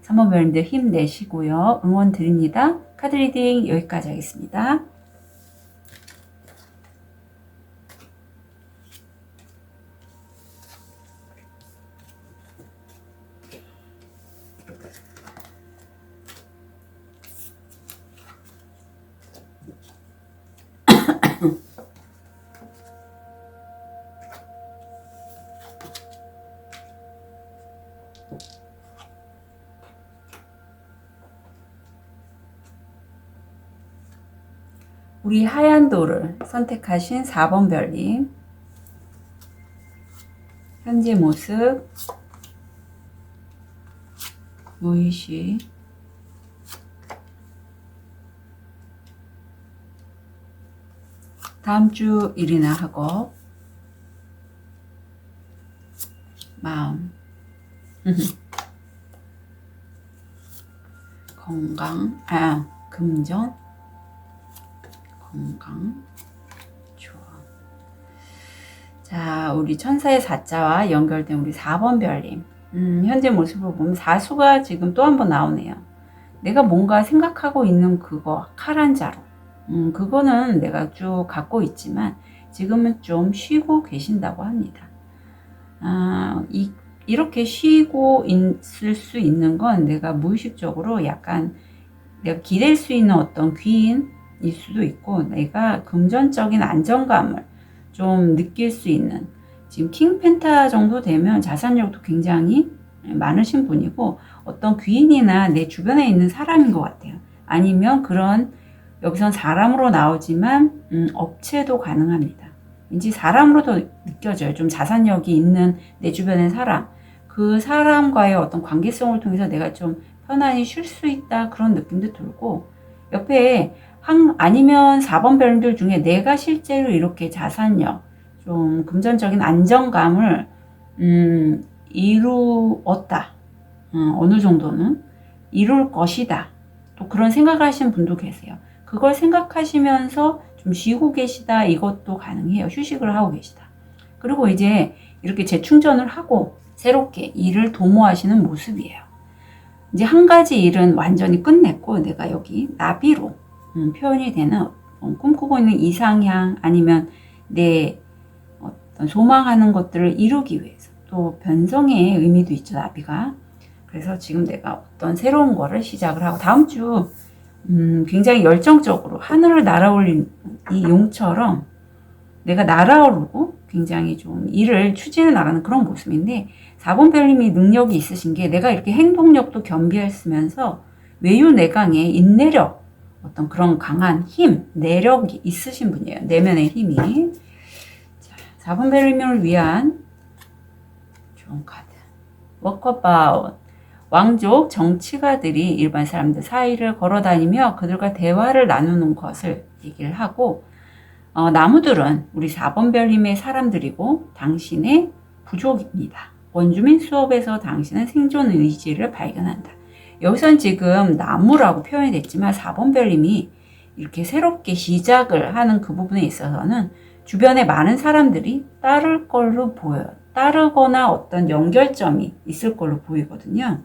[SPEAKER 1] 3번 별님들 힘내시고요. 응원 드립니다. 카드 리딩 여기까지 하겠습니다. 우리 하얀 돌을 선택하신 4번 별님, 현재 모습, 무의식, 다음 주 일이나 학업, 마음, 건강, 금전, 건강, 좋아. 자, 우리 천사의 4자와 연결된 우리 4번 별님. 현재 모습을 보면 사수가 지금 또 한 번 나오네요. 내가 뭔가 생각하고 있는 그거, 칼 한 자루. 그거는 내가 쭉 갖고 있지만 지금은 좀 쉬고 계신다고 합니다. 이렇게 쉬고 있을 수 있는 건 내가 무의식적으로 약간 내가 기댈 수 있는 어떤 귀인일 수도 있고, 내가 금전적인 안정감을 좀 느낄 수 있는, 지금 킹 펜타 정도 되면 자산력도 굉장히 많으신 분이고, 어떤 귀인이나 내 주변에 있는 사람인 것 같아요. 아니면 그런, 여기선 사람으로 나오지만 업체도 가능합니다. 왠지 사람으로도 느껴져요. 좀 자산력이 있는 내 주변의 사람, 그 사람과의 어떤 관계성을 통해서 내가 좀 편안히 쉴 수 있다, 그런 느낌도 들고, 옆에 아니면 4번 별들 중에 내가 실제로 이렇게 자산력, 좀 금전적인 안정감을 이루었다, 어느 정도는 이룰 것이다, 또 그런 생각을 하시는 분도 계세요. 그걸 생각하시면서 좀 쉬고 계시다, 이것도 가능해요. 휴식을 하고 계시다. 그리고 이제 이렇게 재충전을 하고 새롭게 일을 도모하시는 모습이에요. 이제 한 가지 일은 완전히 끝냈고, 내가 여기 나비로 표현이 되는 꿈꾸고 있는 이상향, 아니면 내 어떤 소망하는 것들을 이루기 위해서, 또 변성의 의미도 있죠, 나비가. 그래서 지금 내가 어떤 새로운 거를 시작을 하고, 다음 주 굉장히 열정적으로 하늘을 날아올린 이 용처럼 내가 날아오르고 굉장히 좀 일을 추진해 나가는 그런 모습인데, 4번 별님이 능력이 있으신 게, 내가 이렇게 행동력도 겸비했으면서 외유내강의 인내력, 어떤 그런 강한 힘, 내력이 있으신 분이에요. 내면의 힘이. 자, 4번 별님을 위한 좋은 카드. 워커바웃. 왕족 정치가들이 일반 사람들 사이를 걸어다니며 그들과 대화를 나누는 것을 얘기를 하고, 나무들은 우리 4번 별님의 사람들이고 당신의 부족입니다. 원주민 수업에서 당신은 생존 의지를 발견한다. 여기선 지금 나무라고 표현이 됐지만 4번 별님이 이렇게 새롭게 시작을 하는 그 부분에 있어서는 주변에 많은 사람들이 따를 걸로 보여요. 따르거나 어떤 연결점이 있을 걸로 보이거든요.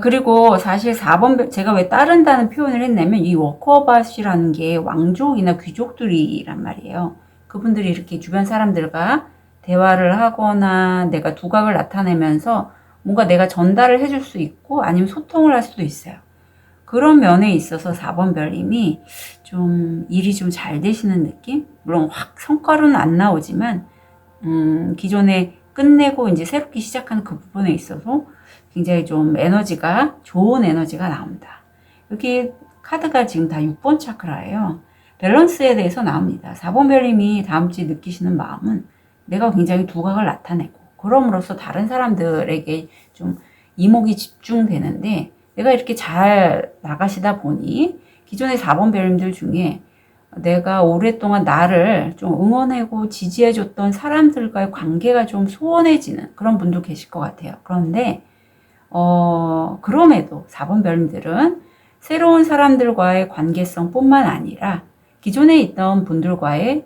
[SPEAKER 1] 그리고 사실 4번, 제가 왜 따른다는 표현을 했냐면, 이 워커밭이라는 게 왕족이나 귀족들이란 말이에요. 그분들이 이렇게 주변 사람들과 대화를 하거나 내가 두각을 나타내면서 뭔가 내가 전달을 해줄 수 있고, 아니면 소통을 할 수도 있어요. 그런 면에 있어서 4번 별님이 좀 일이 좀 잘 되시는 느낌? 물론 확 성과로는 안 나오지만, 기존에 끝내고 이제 새롭게 시작하는 그 부분에 있어서 굉장히 좀 에너지가, 좋은 에너지가 나옵니다. 여기 카드가 지금 다 6번 차크라예요. 밸런스에 대해서 나옵니다. 4번 별님이 다음 주에 느끼시는 마음은, 내가 굉장히 두각을 나타내고 그럼으로써 다른 사람들에게 좀 이목이 집중되는데, 내가 이렇게 잘 나가시다 보니 기존의 4번 별님들 중에 내가 오랫동안 나를 좀 응원하고 지지해줬던 사람들과의 관계가 좀 소원해지는 그런 분도 계실 것 같아요. 그런데 그럼에도 4번 별님들은 새로운 사람들과의 관계성 뿐만 아니라 기존에 있던 분들과의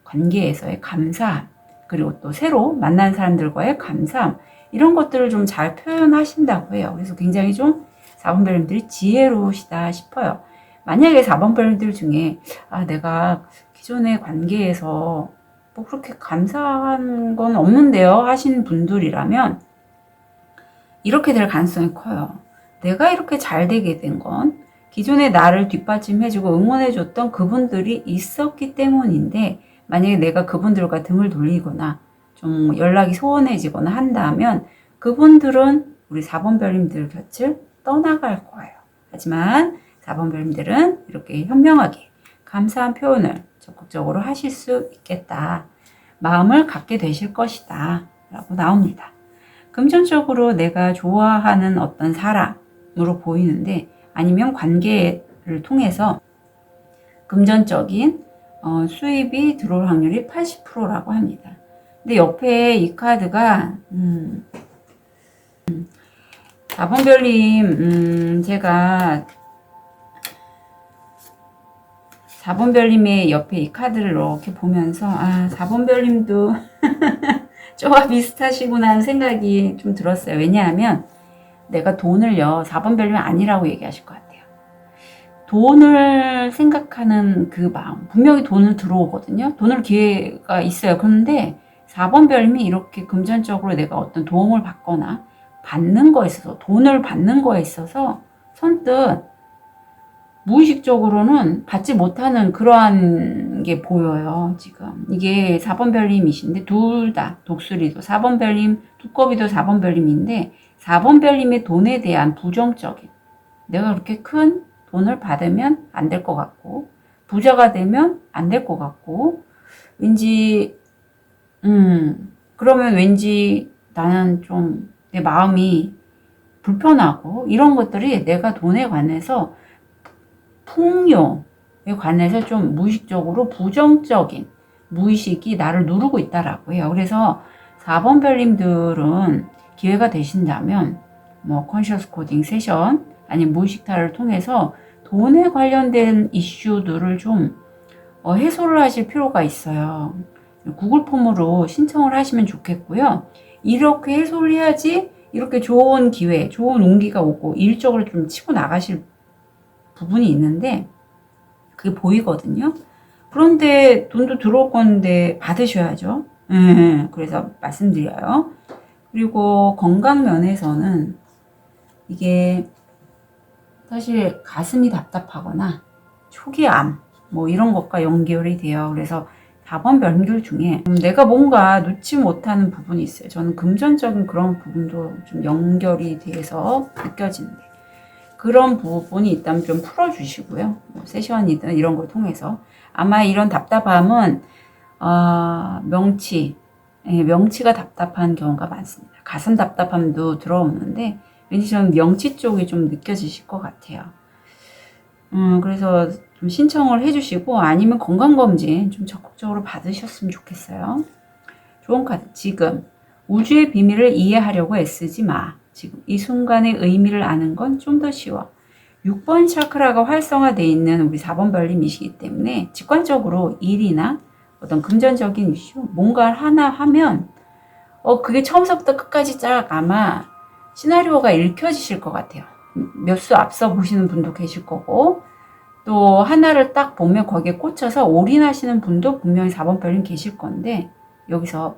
[SPEAKER 1] 관계에서의 감사함, 그리고 또 새로 만난 사람들과의 감사함, 이런 것들을 좀 잘 표현하신다고 해요. 그래서 굉장히 좀 4번 별님들이 지혜로우시다 싶어요. 만약에 4번 별님들 중에 내가 기존의 관계에서 뭐 그렇게 감사한 건 없는데요 하신 분들이라면, 이렇게 될 가능성이 커요. 내가 이렇게 잘 되게 된 건 기존에 나를 뒷받침해주고 응원해줬던 그분들이 있었기 때문인데, 만약에 내가 그분들과 등을 돌리거나 좀 연락이 소원해지거나 한다면 그분들은 우리 4번 별님들 곁을 떠나갈 거예요. 하지만 4번 별님들은 이렇게 현명하게 감사한 표현을 적극적으로 하실 수 있겠다, 마음을 갖게 되실 것이다 라고 나옵니다. 금전적으로 내가 좋아하는 어떤 사람으로 보이는데, 아니면 관계를 통해서 금전적인 수입이 들어올 확률이 80%라고 합니다. 근데 옆에 이 카드가 4번 별님, 제가 4번 별님의 옆에 이 카드를 이렇게 보면서 4번 별님도 저와 비슷하시구나 하는 생각이 좀 들었어요. 왜냐하면 내가 돈을요, 4번 별님 아니라고 얘기하실 것 같아요. 돈을 생각하는 그 마음, 분명히 돈을 들어오거든요. 돈을 기회가 있어요. 그런데 4번 별님이 이렇게 금전적으로 내가 어떤 도움을 받거나 받는 거에 있어서, 돈을 받는 거에 있어서 선뜻 무의식적으로는 받지 못하는 그러한 게 보여요. 지금 이게 4번 별님이신데, 둘 다 독수리도 4번 별님, 두꺼비도 4번 별님인데, 4번 별님의 돈에 대한 부정적인, 내가 그렇게 큰 돈을 받으면 안 될 것 같고, 부자가 되면 안 될 것 같고, 왠지 그러면 왠지 나는 좀 내 마음이 불편하고, 이런 것들이 내가 돈에 관해서, 풍요에 관해서 좀 무의식적으로 부정적인 무의식이 나를 누르고 있다라고 해요. 그래서 4번 별님들은 기회가 되신다면 뭐 컨셔스 코딩 세션 아니면 무의식 타로를 통해서 돈에 관련된 이슈들을 좀 해소를 하실 필요가 있어요. 구글 폼으로 신청을 하시면 좋겠고요. 이렇게 해소를 해야지 이렇게 좋은 기회, 좋은 운기가 오고 일적으로 좀 치고 나가실 부분이 있는데, 그게 보이거든요. 그런데 돈도 들어올 건데 받으셔야죠. 그래서 말씀드려요. 그리고 건강 면에서는 이게 사실 가슴이 답답하거나 초기암 뭐 이런 것과 연결이 돼요. 그래서 4번 별들 중에 내가 뭔가 놓지 못하는 부분이 있어요. 저는 금전적인 그런 부분도 좀 연결이 돼서 느껴지는데, 그런 부분이 있다면 좀 풀어주시고요. 뭐 세션이든 이런 걸 통해서. 아마 이런 답답함은 명치가 답답한 경우가 많습니다. 가슴 답답함도 들어오는데 왠지 저는 명치 쪽이 좀 느껴지실 것 같아요. 그래서 좀 신청을 해주시고, 아니면 건강검진 좀 적극적으로 받으셨으면 좋겠어요. 좋은 카드. 지금 우주의 비밀을 이해하려고 애쓰지 마. 지금 이 순간의 의미를 아는 건 좀 더 쉬워. 6번 차크라가 활성화되어 있는 우리 4번 별님이시기 때문에 직관적으로 일이나 어떤 금전적인 이슈, 뭔가 하나 하면 그게 처음부터 끝까지 쫙 아마 시나리오가 읽혀지실 것 같아요. 몇 수 앞서 보시는 분도 계실 거고, 또 하나를 딱 보면 거기에 꽂혀서 올인하시는 분도 분명히 4번 별님 계실 건데, 여기서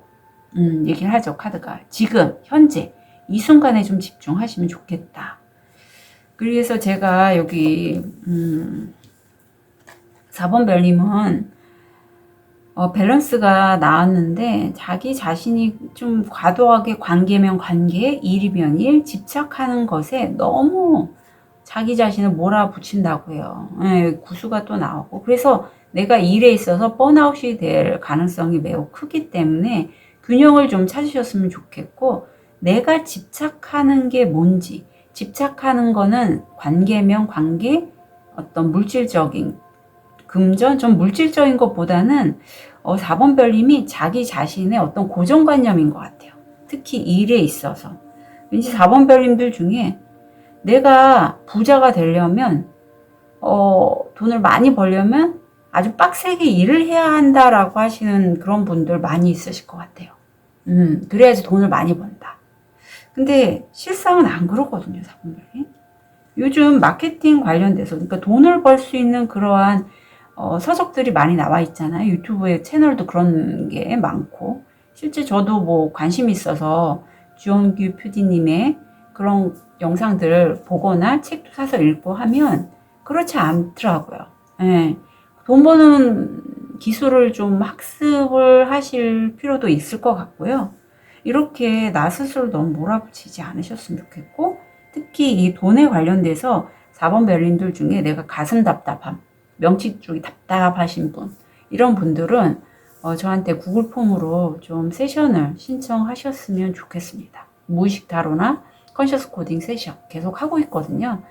[SPEAKER 1] 얘기를 하죠. 카드가 지금 현재 이 순간에 좀 집중하시면 좋겠다. 그래서 제가 여기 4번 별님은 밸런스가 나왔는데, 자기 자신이 좀 과도하게 관계면 관계, 일이면 일, 집착하는 것에 너무 자기 자신을 몰아붙인다고 해요. 구수가 또 나오고, 그래서 내가 일에 있어서 번아웃이 될 가능성이 매우 크기 때문에 균형을 좀 찾으셨으면 좋겠고, 내가 집착하는 게 뭔지, 집착하는 거는 관계면 관계, 어떤 물질적인 금전, 좀 물질적인 것보다는 4번 별님이 자기 자신의 어떤 고정관념인 것 같아요. 특히 일에 있어서. 왠지 4번 별님들 중에 내가 부자가 되려면, 돈을 많이 벌려면 아주 빡세게 일을 해야 한다라고 하시는 그런 분들 많이 있으실 것 같아요. 그래야지 돈을 많이 번다. 근데 실상은 안 그러거든요, 4번 별님. 요즘 마케팅 관련돼서, 그러니까 돈을 벌 수 있는 그러한 서적들이 많이 나와 있잖아요. 유튜브에 채널도 그런 게 많고, 실제 저도 뭐 관심이 있어서 주원규 PD님의 그런 영상들을 보거나 책도 사서 읽고 하면 그렇지 않더라고요. 돈 버는 기술을 좀 학습을 하실 필요도 있을 것 같고요. 이렇게 나 스스로 너무 몰아붙이지 않으셨으면 좋겠고, 특히 이 돈에 관련돼서 4번 별님들 중에 내가 가슴 답답함, 명치 쪽이 답답하신 분, 이런 분들은 저한테 구글 폼으로 좀 세션을 신청하셨으면 좋겠습니다. 무의식 타로나 컨셔스 코딩 세션 계속 하고 있거든요.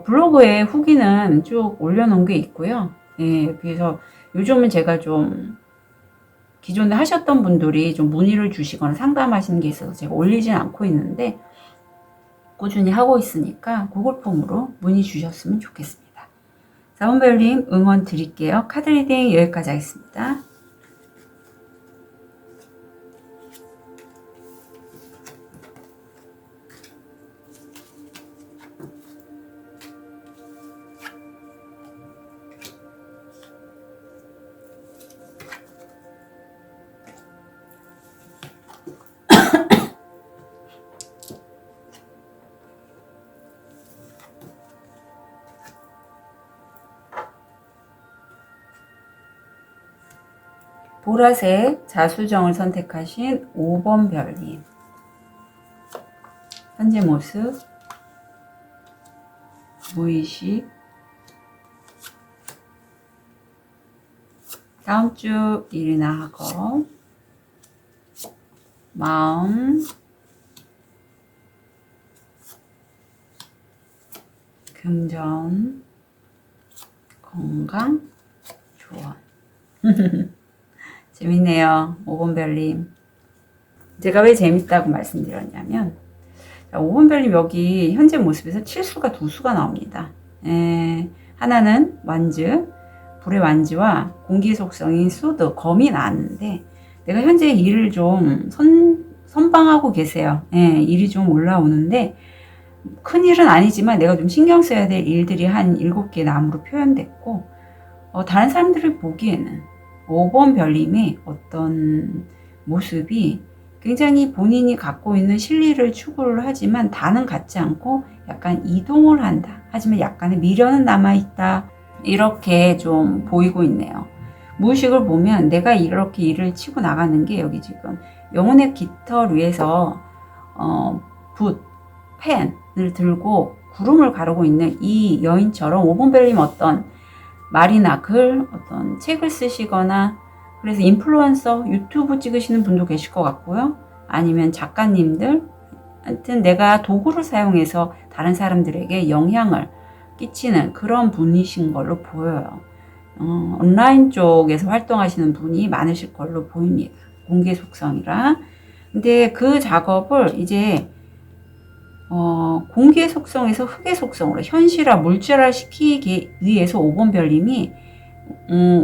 [SPEAKER 1] 블로그에 후기는 쭉 올려놓은 게 있고요. 예, 그래서 요즘은 제가 좀 기존에 하셨던 분들이 좀 문의를 주시거나 상담하시는 게 있어서 제가 올리진 않고 있는데 꾸준히 하고 있으니까 구글 폼으로 문의 주셨으면 좋겠습니다. 4번 별님 응원 드릴게요. 카드 리딩 여기까지 하겠습니다. 보라색 자수정을 선택하신 5번 별님. 현재 모습, 무의식, 다음 주 일이나 학업, 마음, 금전, 건강, 조언. 재밌네요. 5번 별님. 제가 왜 재밌다고 말씀드렸냐면 5번 별님 여기 현재 모습에서 칠수가 두 수가 나옵니다. 하나는 완즈, 불의 완즈와 공기 속성인 소드, 검이 나왔는데 내가 현재 일을 좀 선방하고 계세요. 일이 좀 올라오는데 큰 일은 아니지만 내가 좀 신경 써야 될 일들이 한 7개 나무로 표현됐고 다른 사람들이 보기에는 5번 별님의 어떤 모습이 굉장히 본인이 갖고 있는 실리를 추구를 하지만 다는 갖지 않고 약간 이동을 한다. 하지만 약간의 미련은 남아있다. 이렇게 좀 보이고 있네요. 무의식을 보면 내가 이렇게 일을 치고 나가는 게 여기 지금 영혼의 깃털 위에서 붓, 펜을 들고 구름을 가르고 있는 이 여인처럼 5번 별님 어떤 말이나 글, 어떤 책을 쓰시거나 그래서 인플루언서, 유튜브 찍으시는 분도 계실 것 같고요. 아니면 작가님들, 하여튼 내가 도구를 사용해서 다른 사람들에게 영향을 끼치는 그런 분이신 걸로 보여요. 온라인 쪽에서 활동하시는 분이 많으실 걸로 보입니다. 공개 속성이라. 근데 그 작업을 이제 공기의 속성에서 흙의 속성으로 현실화, 물질화 시키기 위해서 5번 별님이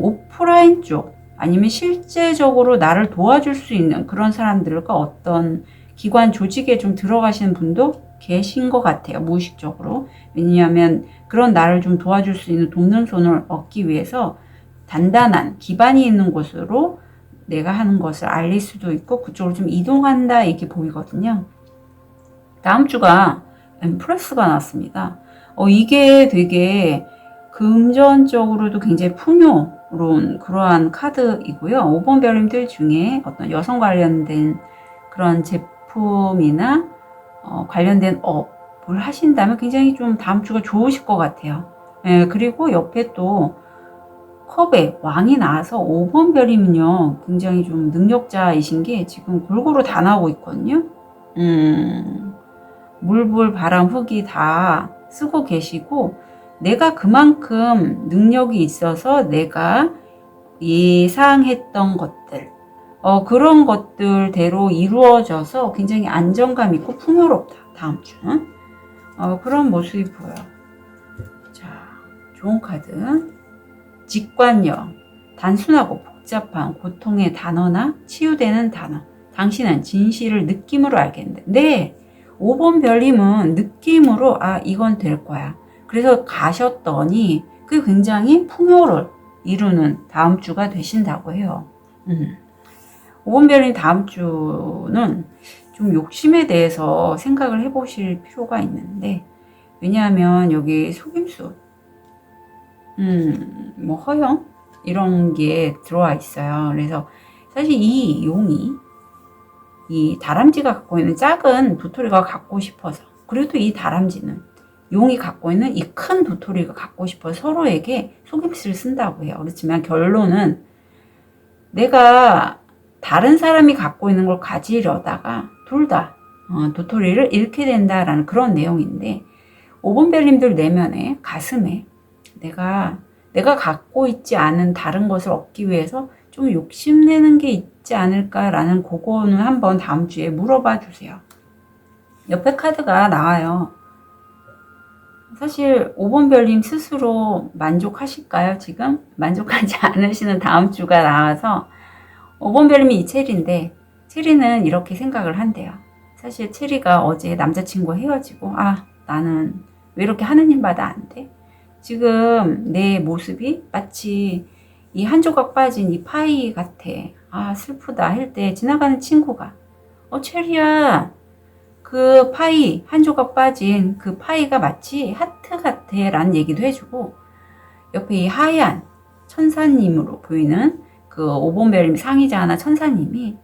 [SPEAKER 1] 오프라인 쪽 아니면 실제적으로 나를 도와줄 수 있는 그런 사람들과 어떤 기관 조직에 좀 들어가시는 분도 계신 것 같아요. 무의식적으로. 왜냐하면 그런 나를 좀 도와줄 수 있는 돕는 손을 얻기 위해서 단단한 기반이 있는 곳으로 내가 하는 것을 알릴 수도 있고 그쪽으로 좀 이동한다 이렇게 보이거든요. 다음 주가 엠프레스가 나왔습니다. 이게 되게 금전적으로도 굉장히 풍요로운 그러한 카드이고요. 5번 별님들 중에 어떤 여성 관련된 그런 제품이나 관련된 업을 하신다면 굉장히 좀 다음 주가 좋으실 것 같아요. 그리고 옆에 또 컵에 왕이 나와서 5번 별이면요 굉장히 좀 능력자이신 게 지금 골고루 다 나오고 있거든요. 물불 바람 흙이 다 쓰고 계시고 내가 그만큼 능력이 있어서 내가 예상했던 것들 그런 것들대로 이루어져서 굉장히 안정감 있고 풍요롭다. 다음 주는 그런 모습이 보여요. 자, 좋은 카드. 직관력, 단순하고 복잡한 고통의 단어나 치유되는 단어. 당신은 진실을 느낌으로 알겠는데 네, 5번 별님은 느낌으로 이건 될 거야. 그래서 가셨더니 그게 굉장히 풍요를 이루는 다음 주가 되신다고 해요. 5번 별님 다음 주는 좀 욕심에 대해서 생각을 해보실 필요가 있는데 왜냐하면 여기 속임수 뭐 허영 이런 게 들어와 있어요. 그래서 사실 이 용이 이 다람쥐가 갖고 있는 작은 도토리가 갖고 싶어서 그리고 또 이 다람쥐는 용이 갖고 있는 이 큰 도토리가 갖고 싶어서 서로에게 속임수를 쓴다고 해요. 그렇지만 결론은 내가 다른 사람이 갖고 있는 걸 가지려다가 둘 다 도토리를 잃게 된다라는 그런 내용인데 5번 별님들 내면에 가슴에 내가 갖고 있지 않은 다른 것을 얻기 위해서 좀 욕심내는 게 있지 않을까라는 그거는 한번 다음 주에 물어봐 주세요. 옆에 카드가 나와요. 사실 5번 별님 스스로 만족하실까요? 지금 만족하지 않으시는 다음 주가 나와서 5번 별님이 이 체리인데 체리는 이렇게 생각을 한대요. 사실 체리가 어제 남자친구와 헤어지고 나는 왜 이렇게 하느님마다 안 돼? 지금 내 모습이 마치 이 한 조각 빠진 이 파이 같아. 슬프다 할 때 지나가는 친구가 체리야 그 파이 한 조각 빠진 그 파이가 마치 하트 같아 라는 얘기도 해주고 옆에 이 하얀 천사님으로 보이는 그 5번 별님 상의자 하나 천사님이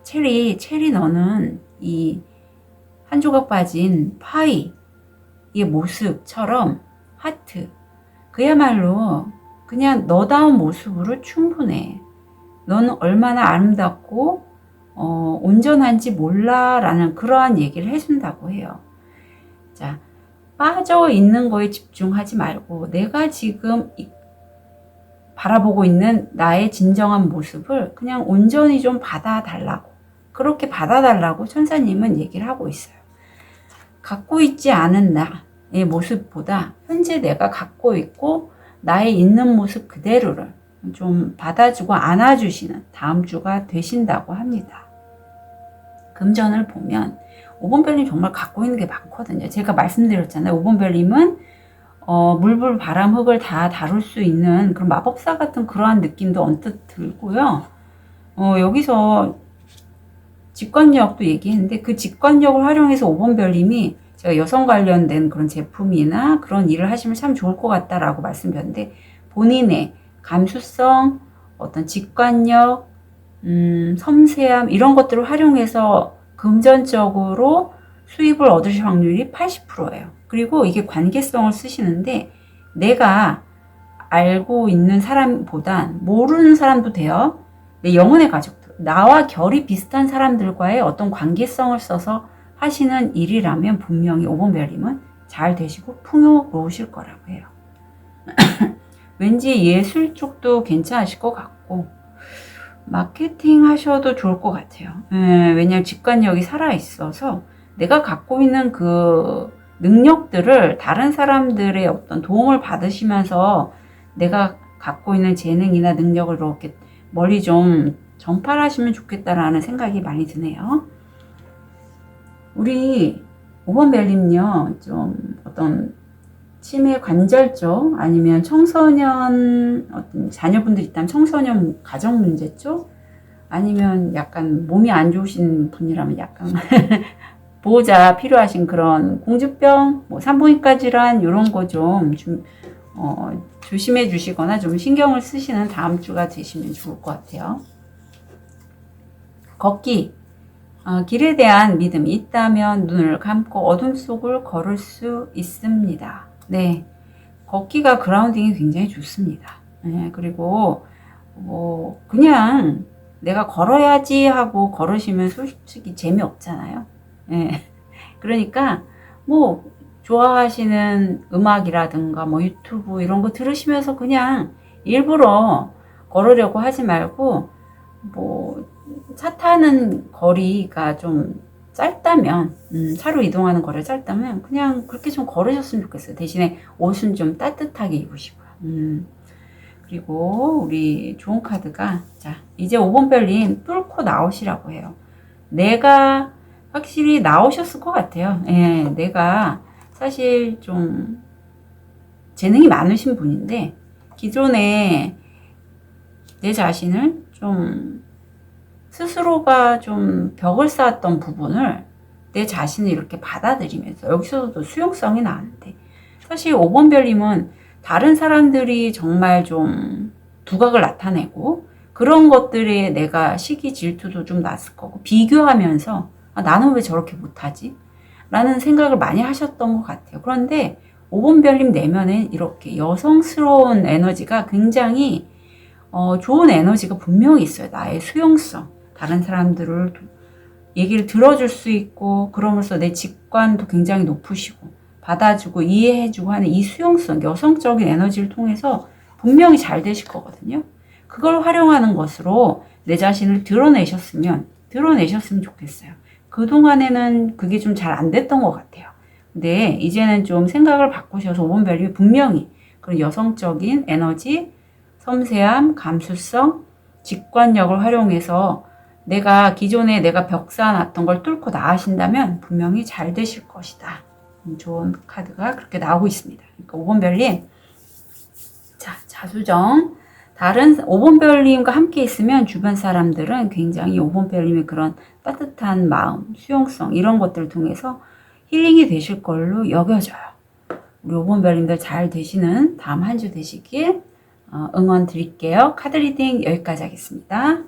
[SPEAKER 1] 체리 너는 이 한 조각 빠진 파이의 모습처럼 하트 그야말로 그냥 너다운 모습으로 충분해. 너는 얼마나 아름답고 온전한지 몰라 라는 그러한 얘기를 해준다고 해요. 자, 빠져 있는 거에 집중하지 말고 내가 지금 바라보고 있는 나의 진정한 모습을 그냥 온전히 좀 받아달라고 그렇게 받아달라고 천사님은 얘기를 하고 있어요. 갖고 있지 않은 나의 모습보다 현재 내가 갖고 있고 나의 있는 모습 그대로를 좀 받아주고 안아주시는 다음 주가 되신다고 합니다. 금전을 보면 5번 별님 정말 갖고 있는 게 많거든요. 제가 말씀드렸잖아요. 5번 별님은 물불 바람 흙을 다 다룰 수 있는 그런 마법사 같은 그러한 느낌도 언뜻 들고요. 여기서 직관력도 얘기했는데 그 직관력을 활용해서 5번 별님이 제가 여성 관련된 그런 제품이나 그런 일을 하시면 참 좋을 것 같다라고 말씀드렸는데 본인의 감수성, 어떤 직관력, 섬세함 이런 것들을 활용해서 금전적으로 수입을 얻으실 확률이 80%예요. 그리고 이게 관계성을 쓰시는데 내가 알고 있는 사람보단 모르는 사람도 돼요. 내 영혼의 가족들, 나와 결이 비슷한 사람들과의 어떤 관계성을 써서 하시는 일이라면 분명히 5번 별님은 잘 되시고 풍요로우실 거라고 해요. 왠지 예술 쪽도 괜찮으실 것 같고 마케팅 하셔도 좋을 것 같아요. 왜냐하면 직관력이 살아있어서 내가 갖고 있는 그 능력들을 다른 사람들의 어떤 도움을 받으시면서 내가 갖고 있는 재능이나 능력을 이렇게 멀리 좀 전파를 하시면 좋겠다라는 생각이 많이 드네요. 우리 5번 별님요, 좀 어떤 치매 관절 쪽 아니면 청소년 어떤 자녀분들 있다면 청소년 가정 문제 쪽 아니면 약간 몸이 안 좋으신 분이라면 약간 보호자 필요하신 그런 공주병, 산부인과 질환 이런 거 좀 조심해 주시거나 좀 신경을 쓰시는 다음 주가 되시면 좋을 것 같아요. 걷기. 길에 대한 믿음이 있다면 눈을 감고 어둠 속을 걸을 수 있습니다. 네. 걷기가 그라운딩이 굉장히 좋습니다. 네, 그리고 그냥 내가 걸어야지 하고 걸으시면 솔직히 재미없잖아요. 네. 그러니까 좋아하시는 음악이라든가 유튜브 이런 거 들으시면서 그냥 일부러 걸으려고 하지 말고 차 타는 거리가 좀 짧다면 차로 이동하는 거리가 짧다면 그냥 그렇게 좀 걸으셨으면 좋겠어요. 대신에 옷은 좀 따뜻하게 입으시고요. 그리고 우리 좋은 카드가 자 이제 5번 별님 뚫고 나오시라고 해요. 내가 확실히 나오셨을 것 같아요. 예, 내가 사실 좀 재능이 많으신 분인데 기존에 내 자신을 좀 스스로가 좀 벽을 쌓았던 부분을 내 자신을 이렇게 받아들이면서 여기서도 수용성이 나왔는데 사실 5번 별님은 다른 사람들이 정말 좀 두각을 나타내고 그런 것들에 내가 시기 질투도 좀 났을 거고 비교하면서 나는 왜 저렇게 못하지? 라는 생각을 많이 하셨던 것 같아요. 그런데 5번 별님 내면엔 이렇게 여성스러운 에너지가 굉장히 좋은 에너지가 분명히 있어요. 나의 수용성, 다른 사람들을 얘기를 들어줄 수 있고, 그러면서 내 직관도 굉장히 높으시고, 받아주고 이해해주고 하는 이 수용성, 여성적인 에너지를 통해서 분명히 잘 되실 거거든요. 그걸 활용하는 것으로 내 자신을 드러내셨으면 좋겠어요. 그동안에는 그게 좀 잘 안 됐던 것 같아요. 근데 이제는 좀 생각을 바꾸셔서 5번 밸류 분명히 그런 여성적인 에너지, 섬세함, 감수성, 직관력을 활용해서 기존에 내가 벽 쌓아놨던 걸 뚫고 나가신다면 분명히 잘 되실 것이다. 좋은 카드가 그렇게 나오고 있습니다. 그러니까 5번 별님, 자, 자수정. 다른 5번 별님과 함께 있으면 주변 사람들은 굉장히 5번 별님의 그런 따뜻한 마음, 수용성 이런 것들을 통해서 힐링이 되실 걸로 여겨져요. 우리 5번 별님들 잘 되시는 다음 한 주 되시길 응원 드릴게요. 카드 리딩 여기까지 하겠습니다.